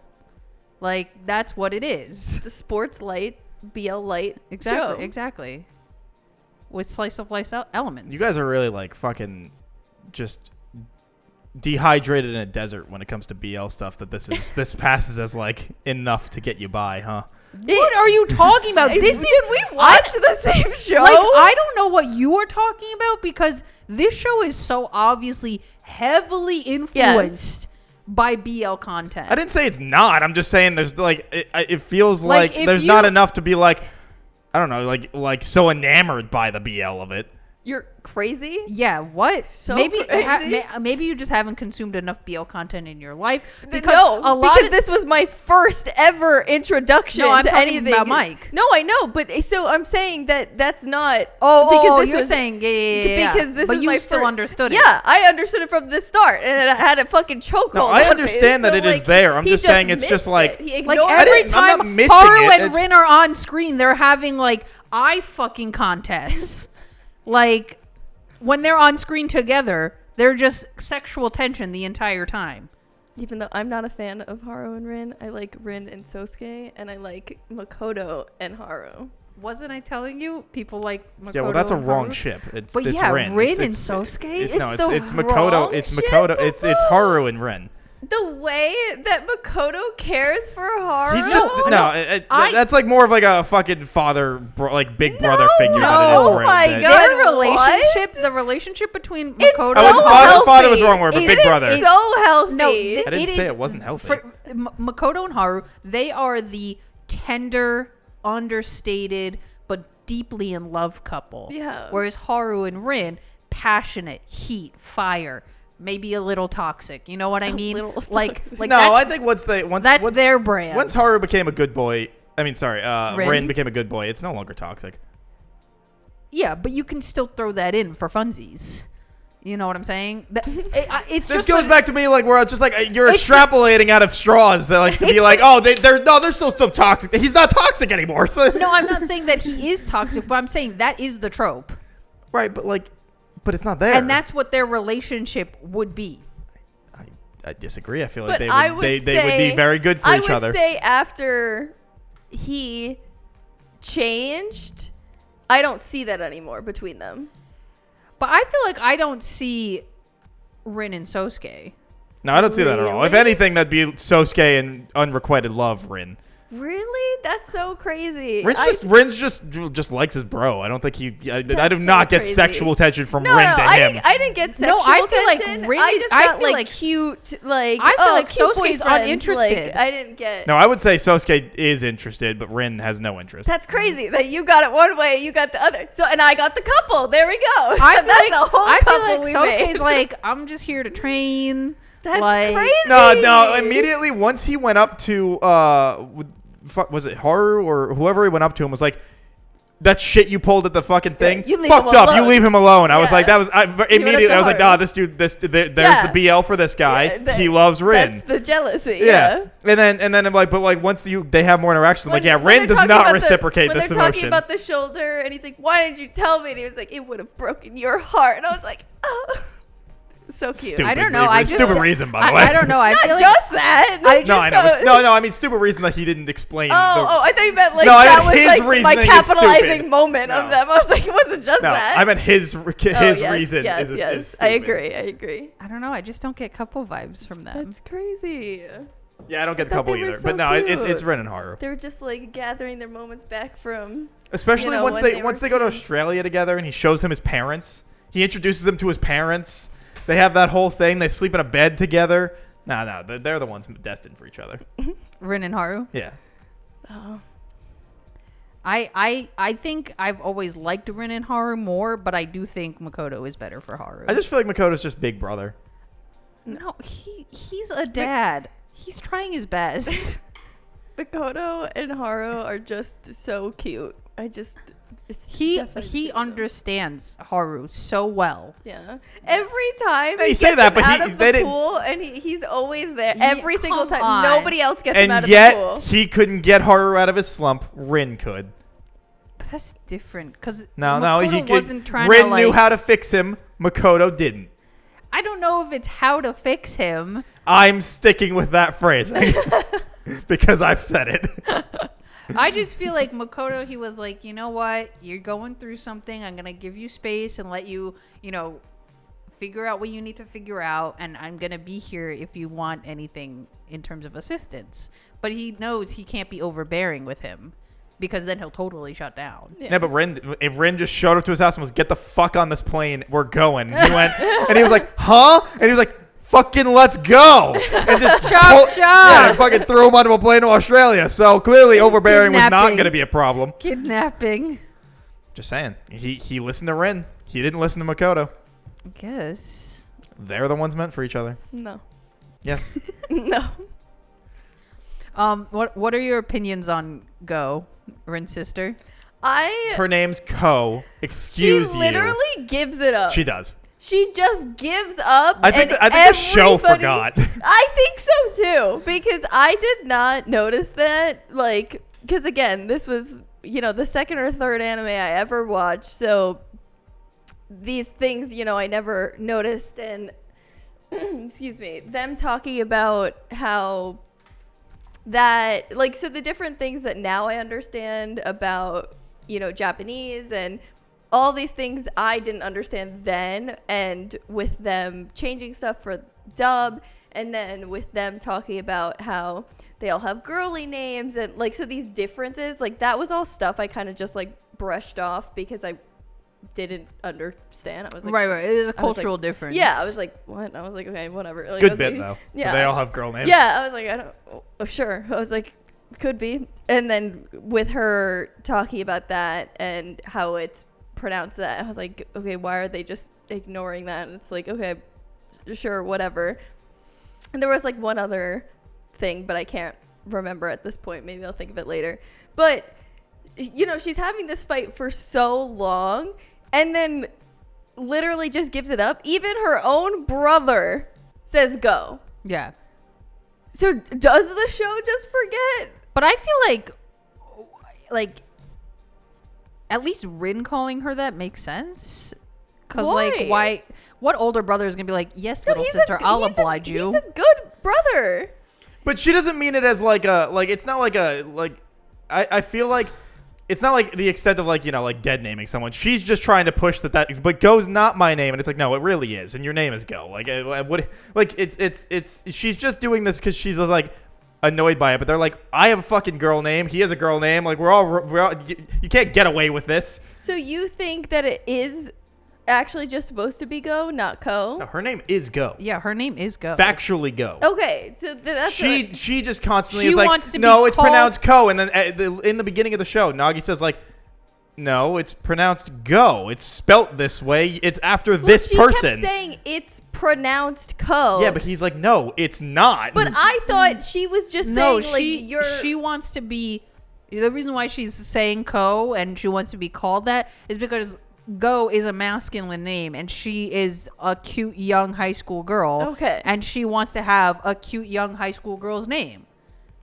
Like that's what it is. It's a sports light, BL light Exactly. show. Exactly. With slice of life elements. You guys are really like fucking just dehydrated in a desert when it comes to BL stuff. That this passes as like enough to get you by, huh? What are you talking about? Did This is we watch the same show? like I don't know what you are talking about because this show is so obviously heavily influenced by BL content. I didn't say it's not. I'm just saying there's like it feels Like, like if there's you- not enough to be like, I don't know, like so enamored by the BL of it. You're crazy? Yeah, what? So maybe crazy. maybe you just haven't consumed enough BL content in your life Because this was my first ever introduction No, I'm to talking anything. about Mike. No, I know, but so I'm saying that's not. because this you're was- saying yeah. Because this but was you my still fir- understood it. Yeah, I understood it from the start, and I had a fucking chokehold. No, I on understand me. that it is there. I'm he just saying it's just missed like- it. He Like ignored every it. I'm not time missing Haru it. and It's- Rin are on screen, they're having like eye fucking contests. Like when they're on screen together, they're just sexual tension the entire time. Even though I'm not a fan of Haru and Rin, I like Rin and Sosuke, and I like Makoto and Haru. Wasn't I telling you? People like Makoto Yeah, well, that's a and wrong Haru? ship. It's But it's yeah, Rin. Rin It's- and it's- Sosuke? No, It's the it's Makoto. wrong It's ship, Makoto. It's Haru and Rin. The way that Makoto cares for Haru. He's just that's like more of like a fucking father, like big brother figure. than it is Oh Rin. my That- God. Their relationship, What? the relationship between It's Makoto so I and would, healthy. father was wrong word, but Is big it brother. so healthy. No, I didn't say it wasn't healthy. Makoto and Haru, they are the tender, understated, but deeply in love couple. Yeah. Whereas Haru and Rin, passionate, heat, fire, maybe a little toxic. You know what I mean? little Like no, that's- I think once that's their brand. Once Haru became a good boy, Rin? Rin became a good boy. It's no longer toxic. yeah, but you can still throw that in for funsies. You know what I'm saying? It's This just goes like, back to me like where it's just like you're It's extrapolating out of straws to like to be It's like, like- oh they're still so toxic. He's not toxic anymore. So. No, I'm not saying that he is toxic, but I'm saying that is the trope. Right, but it's not there. And that's what their relationship would be. I disagree. I feel like But they I would would they say, would be very good for I each would other. say after he changed, I don't see that anymore between them. But I feel like I don't see Rin and Sosuke. No, I don't see that at all. If Really? anything, that'd be Sosuke and unrequited love, Rin. Really? That's so crazy. Rin's just likes his bro. I don't think I do That's not so get crazy. sexual tension from no, Rin no, to I him. didn't get sexual No, I feel like tension. Rin I is- just I got feel like like cute, like I feel like cute Sosuke's boyfriends. uninterested. Like, I didn't get. No, I would say Sosuke is interested, but Rin has no interest. That's crazy that you got it one way, you got the other. So, and I got the couple. There we go. I feel That's like, a whole I feel couple like we Sosuke's made. like, I'm just here to train. That's like, crazy. No. Immediately once he went up to was it Haru or whoever he went up to him was like, that shit you pulled at the fucking thing, you leave fucked him up. You alone. leave him alone. I was Yeah. like, that was immediately. I was like, Haru. nah, this dude. There's Yeah. the BL for this guy. Yeah, He loves Rin. That's the jealousy. Yeah. And then I'm like, but like once they have more interaction, I'm like, yeah, When Rin they're does talking not about reciprocate when this they're talking emotion. about the shoulder, and he's like, "Why didn't you tell me?" And he was like, "It would have broken your heart." And I was like, "Oh, so cute." Stupid. I don't know, I just- stupid reason, by the way. I don't know. I Not feel like just that. I No, I know. No, I mean stupid reason that he didn't explain. Oh, I thought you meant like No, I that meant was his like my reasoning is capitalizing stupid. moment No. of them. I was like, it wasn't just no, that. I meant his Oh, his yes, reason Yes, is yes. stupid. I agree. I don't know. I just don't get couple vibes from them. That's crazy. Yeah, I don't get the thought couple they were either. so but no, it's cute. Rin and Haru. They were just like gathering their moments back from. Especially you know, once when they they once were they go to kids. Australia together and he shows him his parents. He introduces them to his parents. They have that whole thing. They sleep in a bed together. No, they're the ones destined for each other. Rin and Haru. Yeah. Oh. I think I've always liked Rin and Haru more, but I do think Makoto is better for Haru. I just feel like Makoto's just big brother. No, he's a dad. He's trying his best. Makoto and Haru are just so cute. he definitely cute. understands Haru so well. Yeah. Every time Yeah, you he say gets that, him but out he- of they the didn't- pool, and he's always there. Yeah, Every single come time. on. Nobody else gets him out And of the yet pool. he couldn't get Haru out of his slump. Rin could. But that's different because No, he could. wasn't trying Rin to like. knew how to fix him. Makoto didn't. I don't know if it's how to fix him. I'm sticking with that phrasing because I've said it. I just feel like Makoto, he was like, you know what? You're going through something. I'm going to give you space and let you, figure out what you need to figure out. And I'm going to be here if you want anything in terms of assistance. But he knows he can't be overbearing with him because then he'll totally shut down. Yeah, but if Rin just showed up to his house and was, get the fuck on this plane, we're going. He went, and he was like, huh? And he was like, fucking let's go. And just Chop. Yeah, and fucking threw him onto a plane to Australia. So clearly overbearing was not Kidnapping. going to be a problem. Kidnapping. Just saying. He listened to Rin. He didn't listen to Makoto. I guess. They're the ones meant for each other. No. Yes. No. What are your opinions on Go, Rin's sister? Her name's Ko. Excuse She you. literally gives it up. She does. She just gives up. I think and the show everybody- forgot. I think so too, because I did not notice that. Like, because again, this was the second or third anime I ever watched, so these things I never noticed. And excuse me, them talking about how that so the different things that now I understand about Japanese and all these things I didn't understand then, and with them changing stuff for dub, and then with them talking about how they all have girly names, and so these differences, that was all stuff I kind of just brushed off because I didn't understand. I was like, Right. It is a I was like- cultural difference. yeah, I was like, what? I was like, okay, whatever. I Good was bit, like, though. Yeah, So they all have girl names. yeah, I was like, I don't. Oh, sure. I was like, could be. And then with her talking about that and how it's pronounced that, I was like, okay, why are they just ignoring that? And it's like, okay, sure, whatever. And there was one other thing, but I can't remember at this point. Maybe I'll think of it later. But she's having this fight for so long, and then literally just gives it up. Even her own brother says go. Yeah. So does the show just forget? But I feel like at least Rin calling her that makes sense. Because, like, why? What older brother is going to be like, yes, little sister, I'll oblige you? He's a good brother. But she doesn't mean it as like a, like, it's not like a, like, I feel like it's not like the extent of like, you know, like dead naming someone. She's just trying to push that, but Go's not my name. And it's like, no, it really is. And your name is Go. Like, like it's, she's just doing this because she's like annoyed by it. But they're like, I have a fucking girl name. He has a girl name. Like, we're all you can't get away with this. So you think that it is actually just supposed to be Go, not Ko? No, her name is Go. Yeah, her name is Go. Factually Go. Okay, so that's she just constantly She is like, wants to no, be it's called- pronounced Ko. And then in the beginning of the show, Nagi says like, no, it's pronounced Go. It's spelt this way. It's after this she person. kept saying it's pronounced Ko. Yeah, but he's like, no, it's not. But I thought she was just saying like she wants to be. The reason why she's saying Ko and she wants to be called that is because Go is a masculine name and she is a cute young high school girl. Okay. And she wants to have a cute young high school girl's name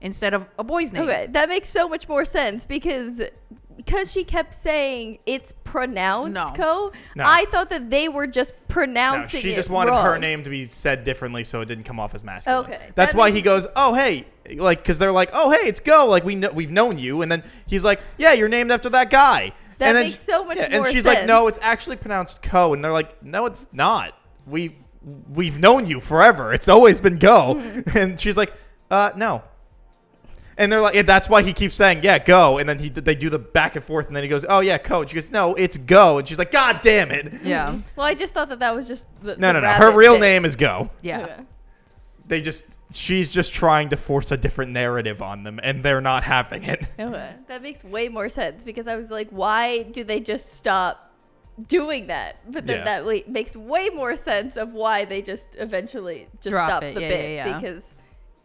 instead of a boy's name. Okay, that makes so much more sense because she kept saying it's pronounced Ko. No. I thought that they were just no, pronouncing it she just wanted wrong. her name to be said differently so it didn't come off as masculine. Okay, That's that why makes- he goes, oh, hey, like, because they're like, oh, hey, it's Go. Like, we've known you. And then he's like, yeah, you're named after that guy. That and then, makes so much And more she's like, sense. no, it's actually pronounced Ko. And they're like, no, it's not. We've known you forever. It's always been Go. And she's like, no. And they're like, yeah, that's why he keeps saying, yeah, Go. And then they do the back and forth. And then he goes, oh, yeah, Ko. And she goes, no, it's Go. And she's like, God damn it. Yeah. Well, I just thought that was just the No. the Her rabbit real thing. name is Go. Yeah. Okay. She's just trying to force a different narrative on them, and they're not having it. Okay. That makes way more sense because I was like, why do they just stop doing that? But then Yeah. that makes way more sense of why they just eventually just Drop stop it. the Yeah, bit yeah, yeah. because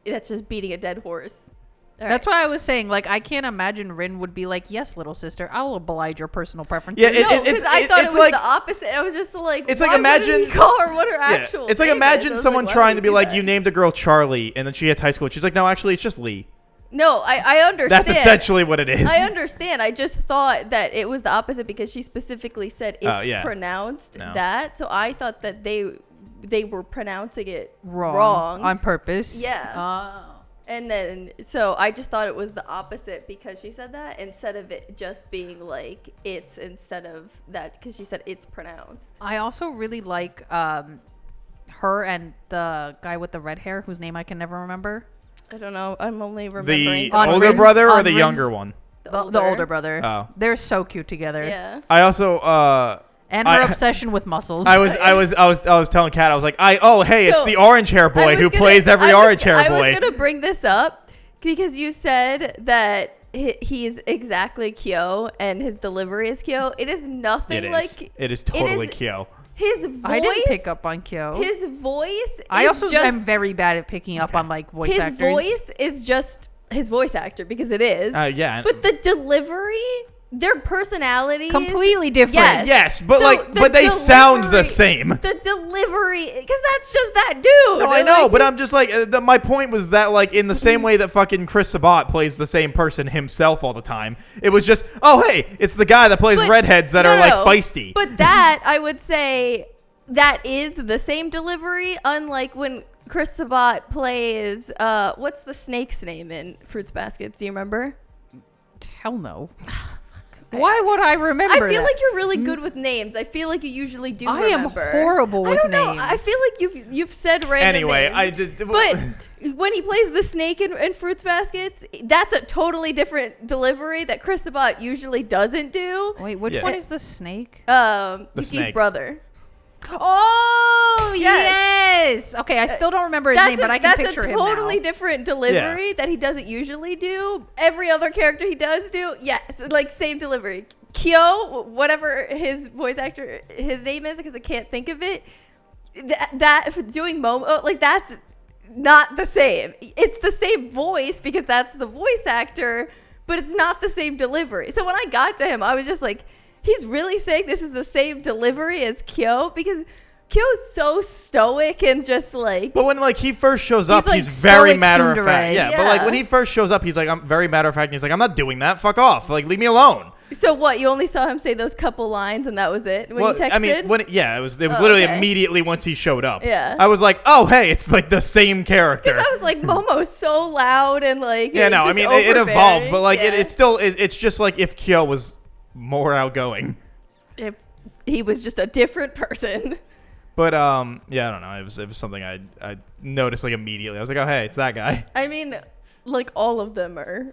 that's just beating a dead horse. All That's right. why I was saying, like, I can't imagine Rin would be like, yes, little sister, I'll oblige your personal preferences. Yeah, No, because I thought it it's was like- the opposite. I was just like, It's why like wouldn't imagine- he call her what her Yeah, actual it's like name is? I imagine was someone like, why would trying to he be do like, that? you named a girl Charlie, and then she hits high school. And she's like, no, actually, it's just Lee. No, I understand. That's essentially what it is. I understand. I just thought that it was the opposite because she specifically said it's yeah. pronounced No. that. So I thought that they were pronouncing it wrong. On purpose. Yeah. Oh. And then, so I just thought it was the opposite because she said that instead of it just being like it's instead of that because she said it's pronounced. I also really like her and the guy with the red hair whose name I can never remember. I don't know. I'm only remembering. The On older Rin's- brother or on the Rin's- younger one? The older brother. Oh. They're so cute together. Yeah. I also And her obsession with muscles. I was telling Kat, I was like, hey, it's So, the orange hair boy who plays every orange hair boy. I was going to bring this up because you said that he's exactly Kyo and his delivery is Kyo. It is nothing It is. like It is totally is- Kyo. his voice. I didn't pick up on Kyo. His voice. I is also just, am very bad at picking up on like voice his actors. voice is just his voice actor because it is. Yeah. But the delivery, their personality, Completely different. Yes. Yes, but So like, the but they sound the delivery- same. The delivery, because that's just that dude. No, I And, know, like, but I'm just like, my point was that, like, in the same way that fucking Chris Sabat plays the same person himself all the time, it was just, oh, hey, it's the guy that plays But- redheads that no, are, like, no. feisty. But that, I would say, that is the same delivery, unlike when Chris Sabat plays, what's the snake's name in Fruits Baskets? Do you remember? Hell no. Why would I remember I feel that? like you're really good with names. I feel like you usually do I remember. am horrible with I don't know. names. I feel like you've said random Anyway, names. I just... But when he plays the snake in Fruits Baskets, that's a totally different delivery that Chris Sabat usually doesn't do. Wait, which Yeah. one is the snake? Yuki's snake. brother. Oh, Yes. yes. Okay, I still don't remember his name, but I can picture him That's a totally now. different delivery that he doesn't usually do. Every other character he does do, yes, like same delivery. Kyo, whatever his voice actor, his name is, because I can't think of it. That doing Momo, like that's not the same. It's the same voice because that's the voice actor, but it's not the same delivery. So when I got to him, I was just like, he's really saying this is the same delivery as Kyo? Because Kyo's so stoic and just like. But when like he first shows up, like, he's very stoic matter of tsundere. fact. Yeah, but like when he first shows up, he's like, I'm very matter of fact. And he's like, I'm not doing that. Fuck off. Like, leave me alone. So what? You only saw him say those couple lines, and that was it when you texted. I mean, it was literally immediately once he showed up. Yeah. I was like, oh hey, it's like the same character. Because I was like, Momo's so loud and like. Yeah, no, I just mean it evolved, overbearing. but like Yeah. it's still it's just like if Kyo was more outgoing. If he was just a different person. But yeah, I don't know. It was something I noticed like immediately. I was like, oh hey, it's that guy. I mean, like all of them are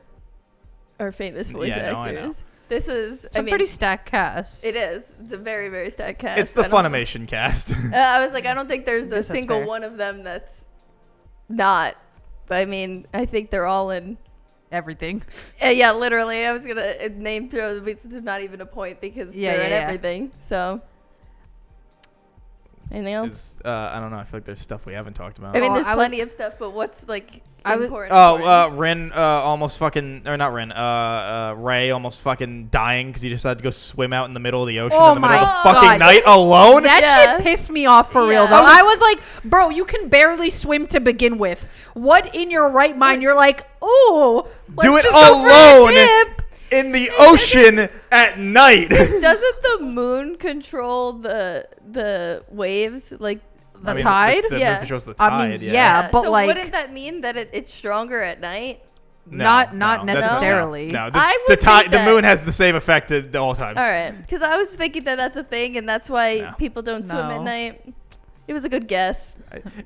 famous voice actors. I know. This was It's a pretty stacked cast. It is. It's a very, very stacked cast. It's the Funimation cast. I was like, I don't think there's a Guess that's single fair. one of them that's not. But I mean, I think they're all in. Everything. Yeah, literally. I was gonna name throw, but it's not even a point because they're in everything. So. Anything else? I don't know. I feel like there's stuff we haven't talked about. I mean, there's plenty of stuff, but what's like important? Rin almost fucking, or not Rin, Ray almost fucking dying because he decided to go swim out in the middle of the ocean in the middle of the my fucking God. night alone. That shit pissed me off for real, though. I was like, bro, you can barely swim to begin with. What in your right mind? You're like, ooh, Do let's it just go for a alone dip. in the ocean at night. Doesn't the moon control the waves? Like The tide? The Yeah. moon controls the I tide. mean, yeah. but so like- wouldn't that mean that it's stronger at night? Not that's- necessarily. No, I the would tide, think the that- moon has the same effect at all times. All right, because I was thinking that that's a thing, and that's why No. people don't swim at No. night. It was a good guess.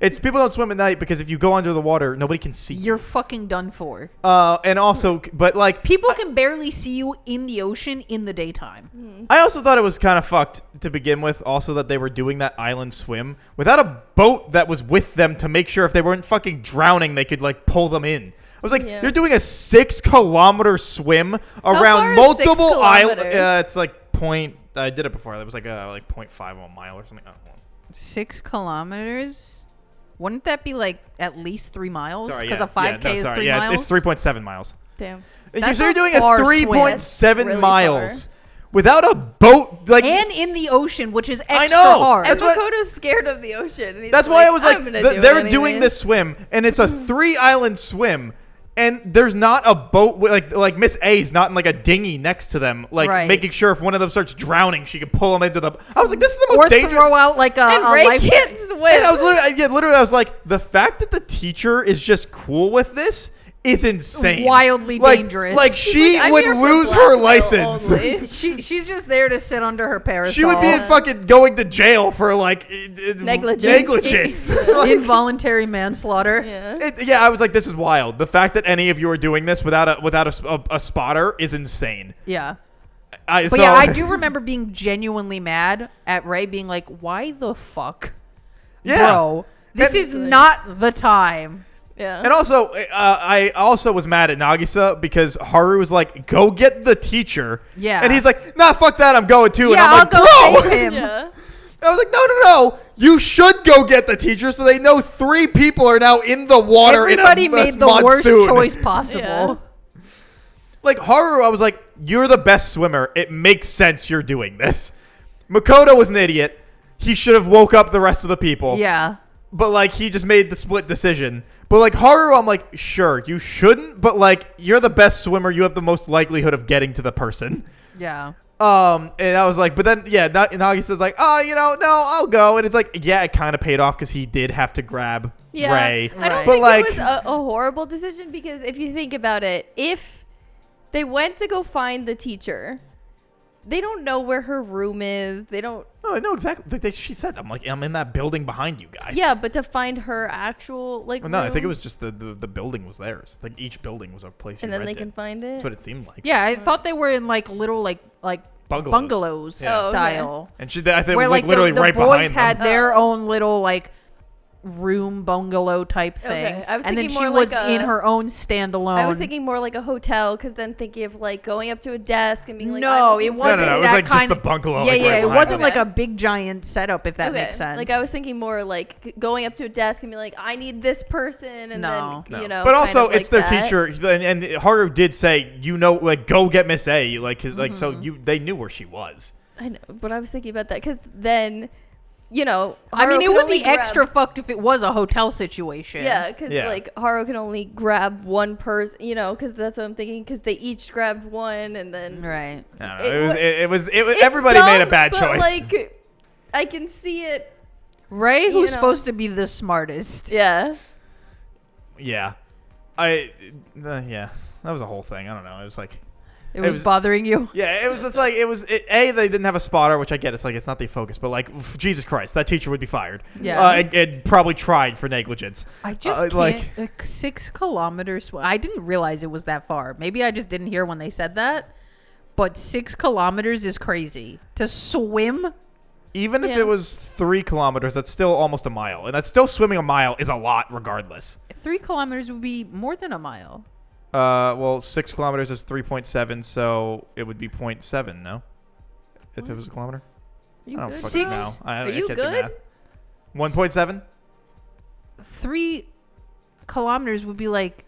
It's people don't swim at night because if you go under the water, nobody can see You're fucking done for. and also, but like People can barely see you in the ocean in the daytime. I also thought it was kind of fucked to begin with. Also, that they were doing that island swim without a boat that was with them to make sure if they weren't fucking drowning, they could like pull them in. I was like, Yeah. you're doing a 6-kilometer swim far around is multiple 6 islands. kilometers? It's like point. I did it before. It was like 0.5 of a mile or something. I don't know. 6 kilometers? Wouldn't that be like at least 3 miles? Sorry, Because yeah. a 5K is 3 yeah, miles? it's 3.7 miles. Damn. That's So you're a doing a far swim. 3.7 Really miles without a boat. Like And in the ocean, which is extra know. hard. And That's what- Makoto's scared of the ocean. And he's That's why I was like, I'm gonna do they're it doing anyways. this swim, and it's a 3-island swim, and there's not a boat like Miss A's not in like a dinghy next to them, like Right. making sure if one of them starts drowning, she can pull them into the. I was like, this is the most or dangerous. throw out like a And Ray life. can't swim. And I was literally, I was like, the fact that the teacher is just cool with this is insane. Wildly Like- dangerous. Like She's she like, I'm would here for lose her blackmail license. only. She's just there to sit under her parasol. She would be fucking going to jail for like Negligence. negligence. Like, involuntary manslaughter. Yeah. Yeah, I was like, this is wild. The fact that any of you are doing this without a spotter is insane. Yeah. So, But yeah, I do remember being genuinely mad at Ray being like, why the fuck? Yeah. Bro, this And- is not the time. Yeah. And also, I also was mad at Nagisa because Haru was like, go get the teacher. Yeah. And he's like, nah, fuck that, I'm going too. Yeah, and I'm like, I'll bro. go save him. Yeah. I was like, no. You should go get the teacher so they know 3 people are now in the water Everybody in a made the monsoon. worst choice possible. Yeah. Like, Haru, I was like, you're the best swimmer. It makes sense you're doing this. Makoto was an idiot. He should have woke up the rest of the people. Yeah. But, like, he just made the split decision. But, like, Haru, I'm like, sure, you shouldn't. But, like, you're the best swimmer. You have the most likelihood of getting to the person. Yeah. And I was like, but then, yeah, Nagisa's like, oh, no, I'll go. And it's like, yeah, it kind of paid off because he did have to grab Yeah. Ray. I don't Right. But, think like, it was a horrible decision because if you think about it, if they went to go find the teacher, they don't know where her room is. They don't. no, I know exactly. She said, I'm in that building behind you guys. Yeah, but to find her actual like. Well, no, I think it room, was just the building was theirs. Like each building was a place. And you then they rented. can find it. That's what it seemed like. Yeah, I thought they were in like little like bungalows Yeah. Oh, okay. style. And I think Where like literally the right boys behind had them. their Oh. own little like room bungalow type thing. Okay, I was and then thinking she more was like in a- her own standalone. I was thinking more like a hotel because then thinking of like going up to a desk and being like, no, I'm it looking for wasn't No, it was that like just kind the bungalow, Yeah, like, yeah, right it behind wasn't them. like Okay. a big giant setup. If that Okay. makes sense. Like I was thinking more like going up to a desk and be like, I need this person, and No. then you know. But kind also, of like it's their that. teacher, and Haru did say, like, go get Miss A, like, cause like, so they knew where she was. I know, but I was thinking about that because then, you know, I mean, Haru it can would only be extra fucked if it was a hotel situation. Yeah, because Yeah. like Haru can only grab one person, you know, because that's what I'm thinking. Because they each grabbed one, and then Right. I don't know. It It was It's everybody made a dumb, bad but, choice. Like, I can see it. Ray, You who's know. supposed to be the smartest. Yeah. Yeah, yeah, that was a whole thing. I don't know. It was like, It was was- bothering you. yeah, it was just like they didn't have a spotter, which I get. It's like it's not the focus, but like Jesus Christ, that teacher would be fired. Yeah. And probably tried for negligence. I just can't. Like 6 kilometers. I didn't realize it was that far. Maybe I just didn't hear when they said that. But 6 kilometers is crazy. To swim? Even if Yeah. it was 3 kilometers, that's still almost a mile, and that's still swimming a mile is a lot, regardless. 3 kilometers would be more than a mile. Well, 6 kilometers is 3.7, so it would be 0.7, no? If it was a kilometer? Are you I don't good, fucking bro? know. I Are you can't do good? math. 1.7? 3 kilometers would be like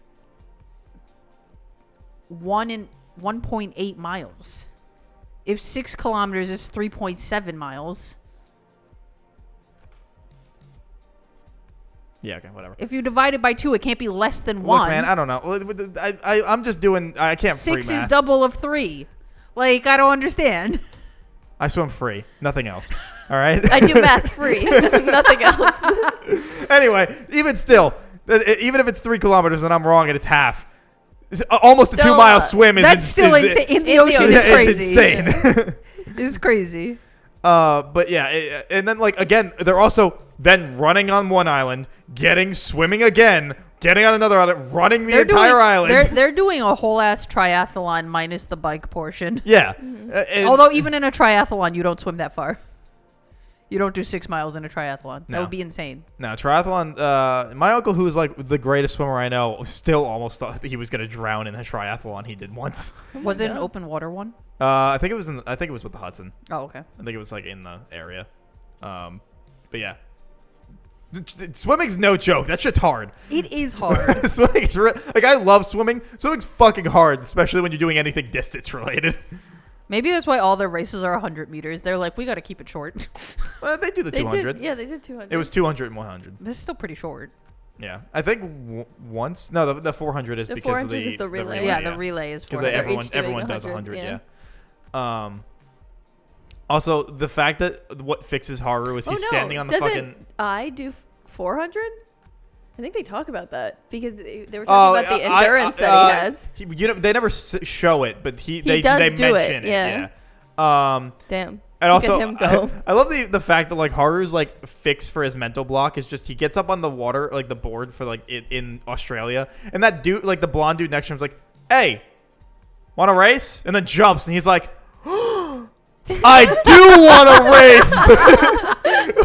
1.8 miles. If 6 kilometers is 3.7 miles, Yeah, okay, whatever. if you divide it by 2, it can't be less than Look, 1. man, I don't know. I'm just doing. I can't free 6 math. is double of 3. Like, I don't understand. I swim free, nothing else. All right. I do math free, nothing else. Anyway, even still, even if it's 3 kilometers and I'm wrong and it's half, almost a Still 2-mile a lot. swim is That's still insane. In the in the ocean ocean. is crazy. insane. It's crazy. But yeah, and then like again, they're also then running on one island, swimming again, getting on another island, running the entire island. They're doing a whole ass triathlon minus the bike portion. Yeah. And- Although even in a triathlon, you don't swim that far. You don't do 6 miles in a triathlon. That No. would be insane. no, triathlon. My uncle, who is like the greatest swimmer I know, still almost thought that he was gonna drown in a triathlon he did once. Was it an God. open water one? I think it was with the Hudson. Oh, okay. I think it was like in the area. But yeah, swimming's no joke. That shit's hard. It is hard. Swimming's like I love swimming. Swimming's fucking hard, especially when you're doing anything distance related. Maybe that's why all their races are 100 meters. They're like, we got to keep it short. Well, they do the They 200. did, yeah, they did 200. It was 200 and 100. This is still pretty short. Yeah, I think once. No, the 400 is The because of 400 the is the relay. relay, Yeah, the relay is because 400. They're each doing everyone does 100, 100. Yeah. Also, the fact that what fixes Haru is he's standing on the Doesn't fucking. I do 400? I think they talk about that because they were talking about the endurance that he has. They never show it, but they does do mention it, yeah. Yeah. Damn. And Look also, at him go. I love the fact that like Haru's like fix for his mental block is just he gets up on the water, like the board for like in Australia, and that dude, like the blonde dude next to him, is like, "Hey, want to race?" And then jumps, and he's like, "I do want to race."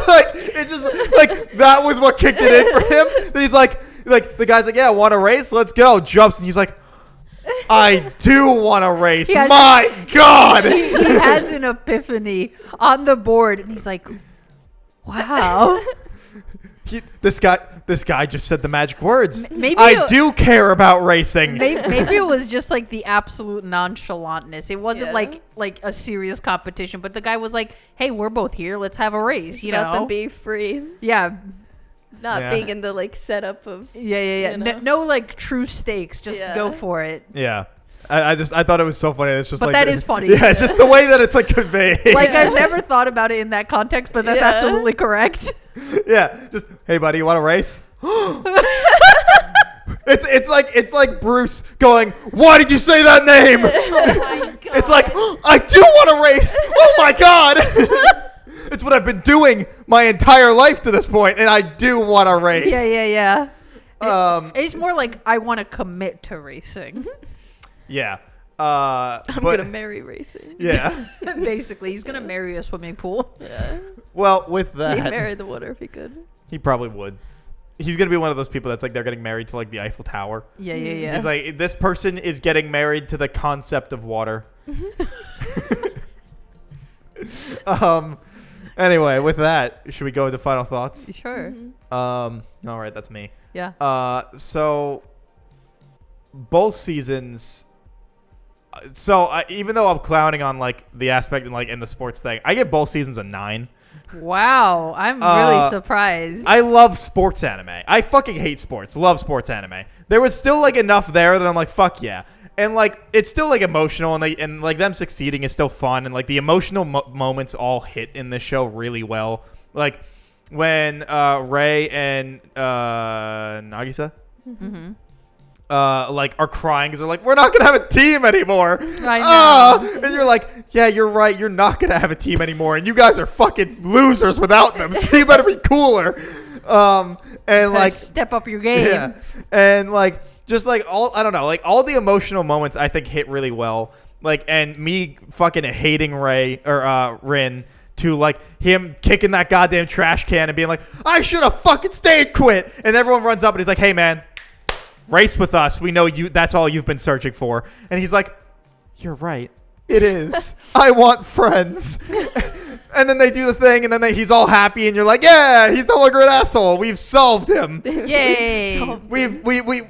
Like it's just like that was what kicked it in for him. Then he's like the guy's like, "Yeah, want to race? Let's go." Jumps, and he's like, I do want to race. Yes. My God. He has an epiphany on the board, and he's like, wow. This guy just said the magic words. Maybe I do care about racing. Maybe it was just like the absolute nonchalantness. It wasn't Yeah. like a serious competition, but the guy was like, "Hey, we're both here. Let's have a race." It's You about know? them being free, Yeah, not Yeah. being in the like setup of. yeah. You know? No, like true stakes. Just Yeah. go for it. Yeah. I thought it was so funny. It's just But like that is funny. Yeah, it's just the way that it's like conveyed. Like Yeah. I've never thought about it in that context, but that's Yeah. absolutely correct. Yeah, just hey buddy, you want to race? It's like Bruce going, "Why did you say that name?" Oh my God. It's like I do want to race. Oh my God. It's what I've been doing my entire life to this point, and I do want to race. Yeah. It's It's more like I want to commit to racing. yeah. I'm but, gonna marry racing. Yeah. Basically, he's gonna marry a swimming pool. Yeah. Well, with He'd that, marry the water if he could. he probably would. He's gonna be one of those people that's like they're getting married to like the Eiffel Tower. Yeah. He's like, this person is getting married to the concept of water. Anyway, with that, should we go into final thoughts? Sure. Mhm. All right, that's me. Yeah. So both seasons, So even though I'm clowning on like the aspect and like in the sports thing, I give both seasons a 9. Wow, I'm really surprised. I love sports anime. I fucking hate sports. Love sports anime. There was still like enough there that I'm like, fuck yeah. And like it's still like emotional, and like them succeeding is still fun, and like the emotional moments all hit in this show really well. Like when Ray and Nagisa like are crying because they're like, we're not gonna have a team anymore. I know. And you're like, yeah, you're right. You're not gonna have a team anymore, and you guys are fucking losers without them. So you better be cooler. And like step up your game. yeah, and like just like I don't know, like all the emotional moments I think hit really well. Like, and me fucking hating Ray or Rin to like him kicking that goddamn trash can and being like, I should have fucking stayed quit. And everyone runs up and he's like, hey man, race with us. We know you. That's all you've been searching for. And he's like, you're right. It is. I want friends. And then they do the thing, and then he's all happy, and you're like, yeah, he's no longer an asshole. We've solved him. Yay.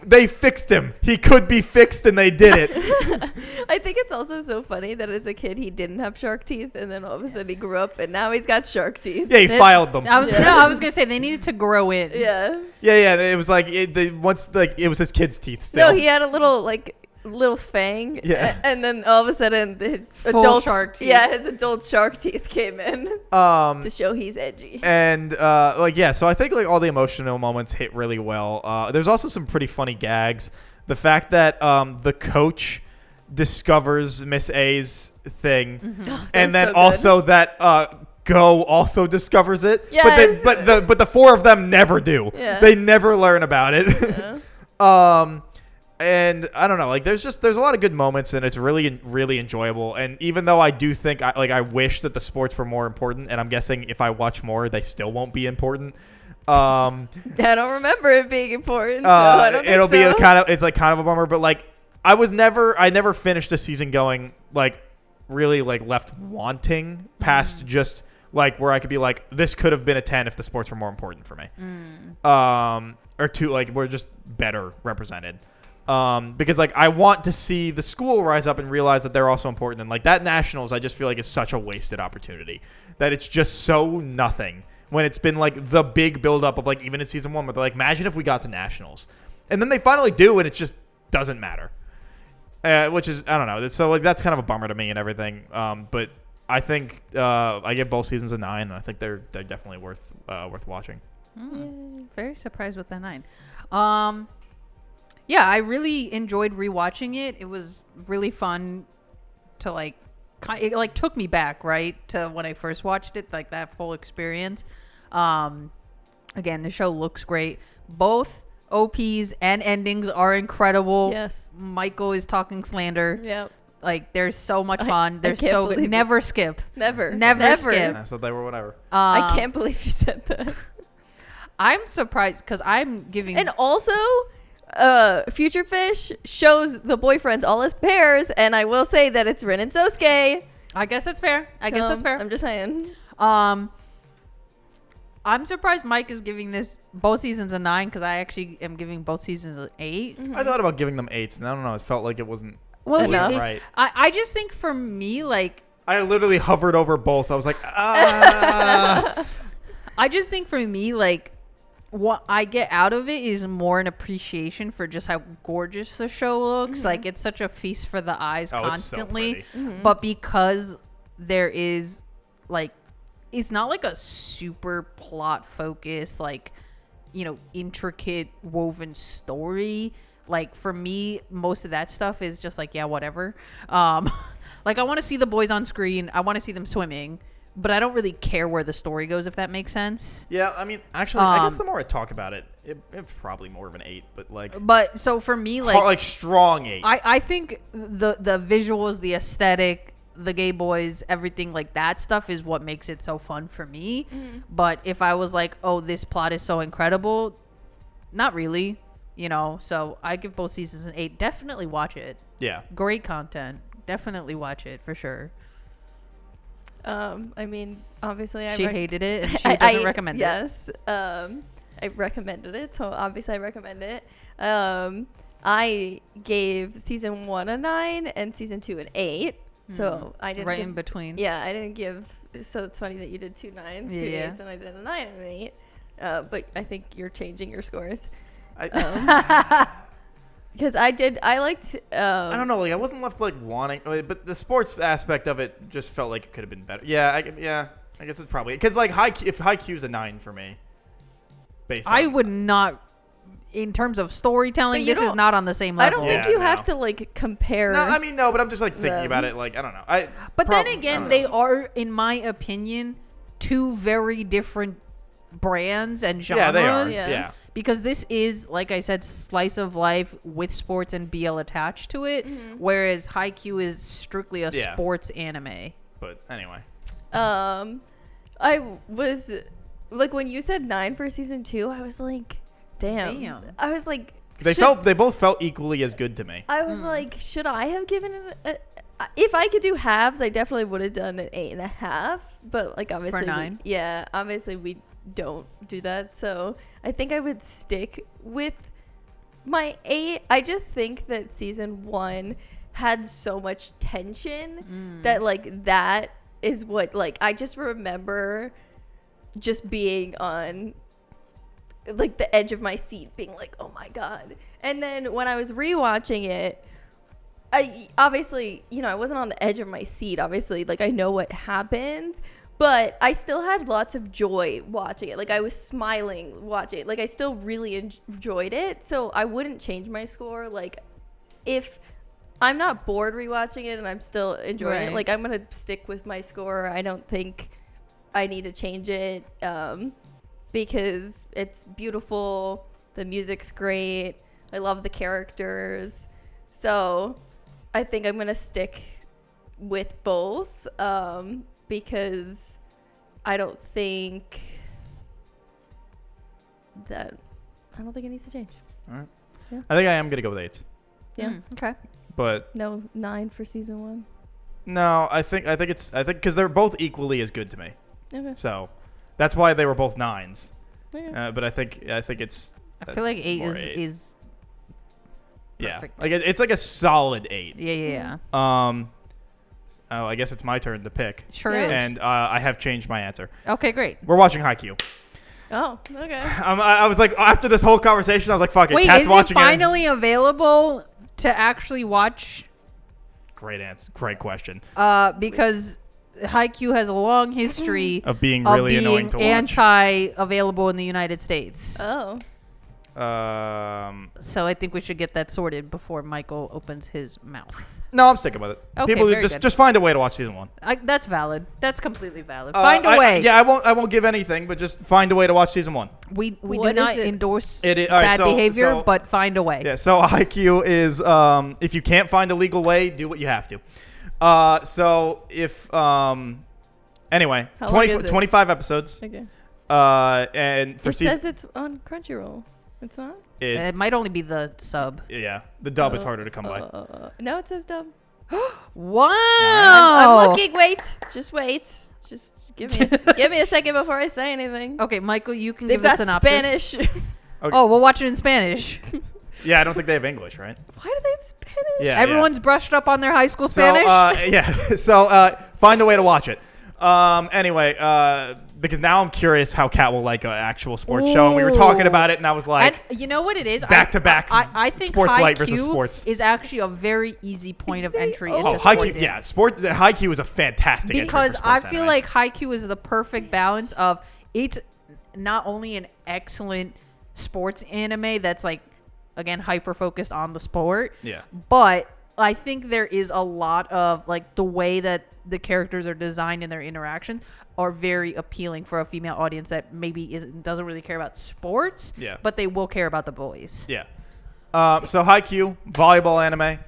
They fixed him. He could be fixed, and they did it. I think it's also so funny that as a kid he didn't have shark teeth, and then all of a sudden he grew up, and now he's got shark teeth. Yeah, he filed them. I was gonna say they needed to grow in. Yeah. Yeah. It was like it was his kid's teeth still. No, he had a little fang. Yeah. And then all of a sudden his Full adult shark teeth. Yeah, his adult shark teeth came in to show he's edgy. And so I think like all the emotional moments hit really well. There's also some pretty funny gags. The fact that the coach discovers Miss A's thing, and then so also that Go also discovers it. Yes. But the four of them never do. Yeah. They never learn about it. Yeah. And I don't know, like there's a lot of good moments, and it's really, really enjoyable. And even though I do think I wish that the sports were more important, and I'm guessing if I watch more, they still won't be important. I don't remember it being important. So I don't think it'll be so. it's like kind of a bummer, but like I never finished a season going like really like left wanting past just like where I could be like, this could have been a 10 if the sports were more important for me. Or two, like we're just better represented. Because like I want to see the school rise up and realize that they're also important, and like that nationals I just feel like is such a wasted opportunity, that it's just so nothing when it's been like the big build up of like even in season 1 where they're like, imagine if we got to nationals, and then they finally do and it just doesn't matter, which is I don't know, so like that's kind of a bummer to me and everything. But I think I give both seasons a 9, and I think they're definitely worth watching. Very surprised with that 9. Yeah, I really enjoyed rewatching it. It was really fun to like, it like took me back, right, to when I first watched it, like that full experience. Again, the show looks great. Both OPs and endings are incredible. Yes. Michael is talking slander. Yep. Like there's so much fun. There's can't so believe good. Never skip. Never skip. So they were whatever. I can't believe you said that. I'm surprised because I'm giving. And also, Future Fish shows the boyfriends all as pairs, and I will say that it's Rin and Sosuke. I guess that's fair. I guess that's fair. I'm just saying. I'm surprised Mike is giving this both seasons a 9 because I actually am giving both seasons an 8. I thought about giving them 8s, and I don't know, it felt like it wasn't Enough. right. I just think for me, like, I literally hovered over both. I was like, ah. I just think for me, like, what I get out of it is more an appreciation for just how gorgeous the show looks. Like, it's such a feast for the eyes constantly. It's so pretty. But because there is, like, it's not like a super plot focused, like, you know, intricate woven story. Like, for me, most of that stuff is just like, yeah, whatever. Like, I want to see the boys on screen. I want to see them swimming. But I don't really care where the story goes, if that makes sense. Yeah, I mean, actually, I guess the more I talk about it, it's probably more of an 8. But like, so for me, like strong 8. I think the visuals, the aesthetic, the gay boys, everything like that stuff is what makes it so fun for me. But if I was like, oh, this plot is so incredible, not really, you know. So I give both seasons an 8. Definitely watch it. Yeah, Great content. Definitely watch it for sure. I mean, obviously, She hated it and she doesn't recommend it. Yes. I recommended it, so obviously I recommend it. I gave season 1 a 9 and season 2 an 8. So I didn't right give, in between. Yeah, I didn't give. So it's funny that you did 2 9s, 2 Yeah. 8s, and I did a 9 and an 8. But I think you're changing your scores. Because I liked. I don't know. Like I wasn't left like wanting, but the sports aspect of it just felt like it could have been better. Yeah, I guess it's probably because like if Haikyu is a 9 for me, I would not. In terms of storytelling, But you this is don't- not on the same I level. don't think Yeah, you no. have to like compare. No, I mean no, but I'm just like thinking them. about it. Like I don't know. But I then again, don't they know. are, in my opinion, 2 very different brands and genres. Yeah, they are. Yeah. Yeah. Because this is, like I said, slice of life with sports and BL attached to it, whereas Haikyu is strictly a Yeah. sports anime. But anyway, I was like when you said 9 for season 2, I was like, damn. I was like, they both felt equally as good to me. I was like, should I have given it if I could do halves, I definitely would have done an 8.5. But like obviously, For 9? Obviously we don't do that. So I think I would stick with my 8. I just think that season 1 had so much tension that like that is what like I just remember just being on like the edge of my seat being like, oh my god. And then when I was rewatching it, I obviously, I wasn't on the edge of my seat, obviously, like I know what happens, but I still had lots of joy watching it. Like I was smiling watching it. Like I still really enjoyed it. So I wouldn't change my score. Like if I'm not bored rewatching it and I'm still enjoying it, like I'm going to stick with my score. I don't think I need to change it. Because it's beautiful, the music's great, I love the characters, so I think I'm gonna stick with both because I don't think it needs to change. All right. Yeah. I think I am gonna go with 8s. Yeah. Okay. But No 9 for season 1. no, I think because they're both equally as good to me. Okay. So that's why they were both 9s. Okay. But I think it's. I feel like 8 more is yeah, perfect. like it's like a solid 8. Yeah. Oh, I guess it's my turn to pick. Sure Yeah. is. And I have changed my answer. Okay, great. We're watching Haikyu. Oh, okay. I was like, after this whole conversation, I was like, fuck it. Wait, Kat's is it watching finally available to actually watch? Great answer. Great question. Because Haikyu has a long history Of being really annoying to watch. anti-available in the United States. Oh. So I think we should get that sorted before Michael opens his mouth. No, I'm sticking with it. Okay, People very just good. just find a way to watch season 1. That's valid. That's completely valid. Find a I- way. Yeah, I won't give anything, but just find a way to watch season 1. We do What is not it? endorse It is- all right, bad so- behavior, so- but find a way. Yeah, so IQ is if you can't find a legal way, do what you have to. So if anyway, How long is it? 25 episodes. Okay. And for It season says it's on Crunchyroll. It's not? It might only be the sub. yeah, the dub is harder to come by. No, it says dub. Wow. I'm looking. Wait. Just wait. Just give me a second before I say anything. Okay, Michael, you can They've give the got synopsis. Spanish. Oh, we'll watch it in Spanish. Yeah, I don't think they have English, right? Why do they have Spanish? Yeah, Everyone's brushed up on their high school So, Spanish. yeah. So find a way to watch it. Anyway, because now I'm curious how Kat will like an actual sports show, and we were talking about it, and I was like, and you know what it is? back-to-back I think sports light Haikyu versus sports. is actually a very easy point of entry into oh, sports. Haikyu, yeah, Haikyu is a fantastic entry Because for sports I feel anime. like Haikyu is the perfect balance of it's not only an excellent sports anime that's like again hyper focused on the sport, yeah, but I think there is a lot of like the way that the characters are designed and their interactions are very appealing for a female audience that maybe doesn't really care about sports, Yeah. but they will care about the boys. yeah. So Haikyu, volleyball anime.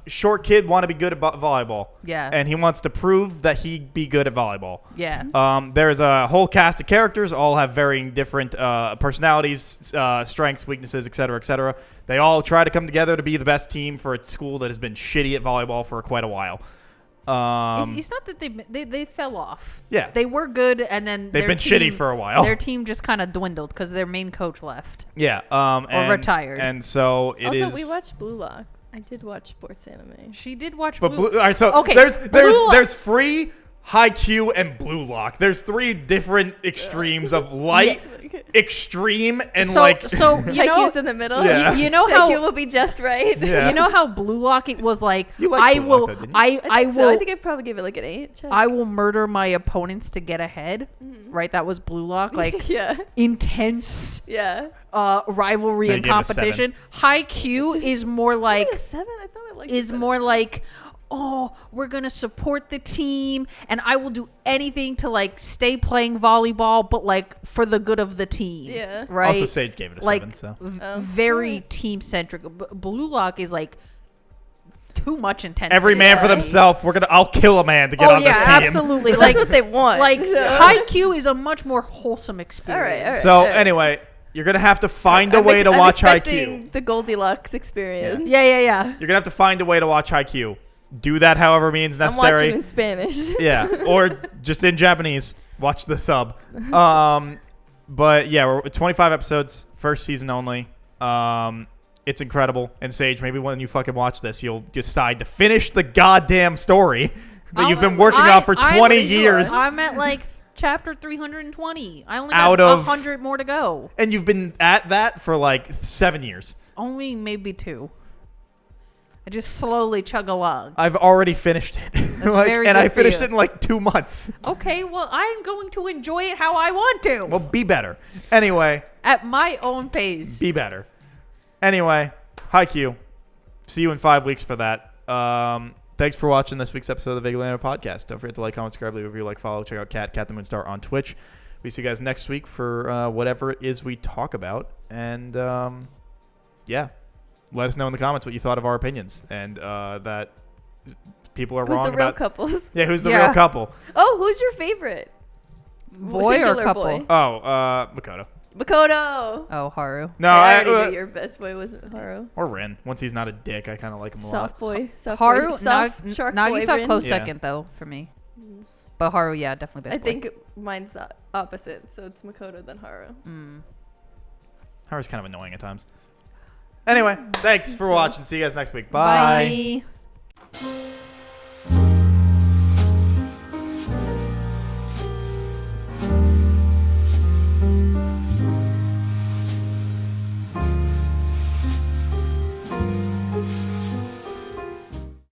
Short kid want to be good at volleyball. Yeah. And he wants to prove that he'd be good at volleyball. Yeah. There's a whole cast of characters, all have varying different personalities, strengths, weaknesses, etc., etc. They all try to come together to be the best team for a school that has been shitty at volleyball for quite a while. It's not that they fell off. Yeah. They were good, and then They've been shitty for a while. Their team just kind of dwindled because their main coach left. Yeah. Or retired. And so it is. Also, we watched Blue Lock. I did watch sports anime. She did watch But Blue. all right, so Okay, there's free, Haikyu, and Blue Lock. There's 3 different extremes of light, extreme, and so you know, Haikyu's in the middle. Yeah. you know how Haikyuu will be just right. Yeah. you know how Blue Lock it was like. You like I Blue will. Lock, though, didn't you? I will. So I think I'd probably give it like an 8. Check. I will murder my opponents to get ahead. Right, that was Blue Lock. Like yeah. intense Yeah. rivalry I and gave it a 7. competition. Haikyu is more like Yeah, 7. I thought I liked is it more like, oh, we're gonna support the team, and I will do anything to like stay playing volleyball, but like for the good of the team. Yeah. Right. Also, Sage gave it a like 7. So very Alright. team centric. Blue Lock is like too much intensity. every man for right? themselves. I'll kill a man to get Oh on yeah, this team. absolutely. That's Like what they want. like So- Haikyu is a much more wholesome experience. all right. So anyway, you're gonna have to find a I'm way to I'm watch expecting Haikyu. the Goldilocks experience. Yeah. You're gonna have to find a way to watch Haikyu. Do that however means I'm necessary. watching in Spanish. Yeah, or just in Japanese. Watch the sub. But yeah, we're 25 episodes, first season only. It's incredible. And Sage, maybe when you fucking watch this, you'll decide to finish the goddamn story that you've been working on for 20 years. I'm at like chapter 320. I only Out got of- 100 more to go. And you've been at that for like 7 years. Only maybe 2. I just slowly chug along. I've already finished it. very and good I for finished you. it in like 2 months. Okay, well, I'm going to enjoy it how I want to. Well, be better. Anyway, At my own pace. be better. Anyway, Haikyu. See you in 5 weeks for that. Thanks for watching this week's episode of the Vigilante Podcast. Don't forget to like, comment, subscribe, leave a review, like, follow, check out Cat the Moonstar on Twitch. We see you guys next week for whatever it is we talk about. And yeah, let us know in the comments what you thought of our opinions and that people are Who's wrong the real about. couple? Yeah, who's the Yeah. real couple? Oh, who's your favorite? Boy or Singular couple? boy. Oh, Makoto. Makoto. Oh, Haru. No, I already knew your best boy was Haru. or Rin. Once he's not a dick, I kind of like him a lot. Soft boy. Soft Haru, boy. Soft shark boy. Nagisa Rin. close Yeah. second, though, for me. But Haru, yeah, definitely I best boy. think mine's the opposite, so it's Makoto then Haru. Haru's kind of annoying at times. Anyway, thanks for watching. See you guys next week. Bye. Bye.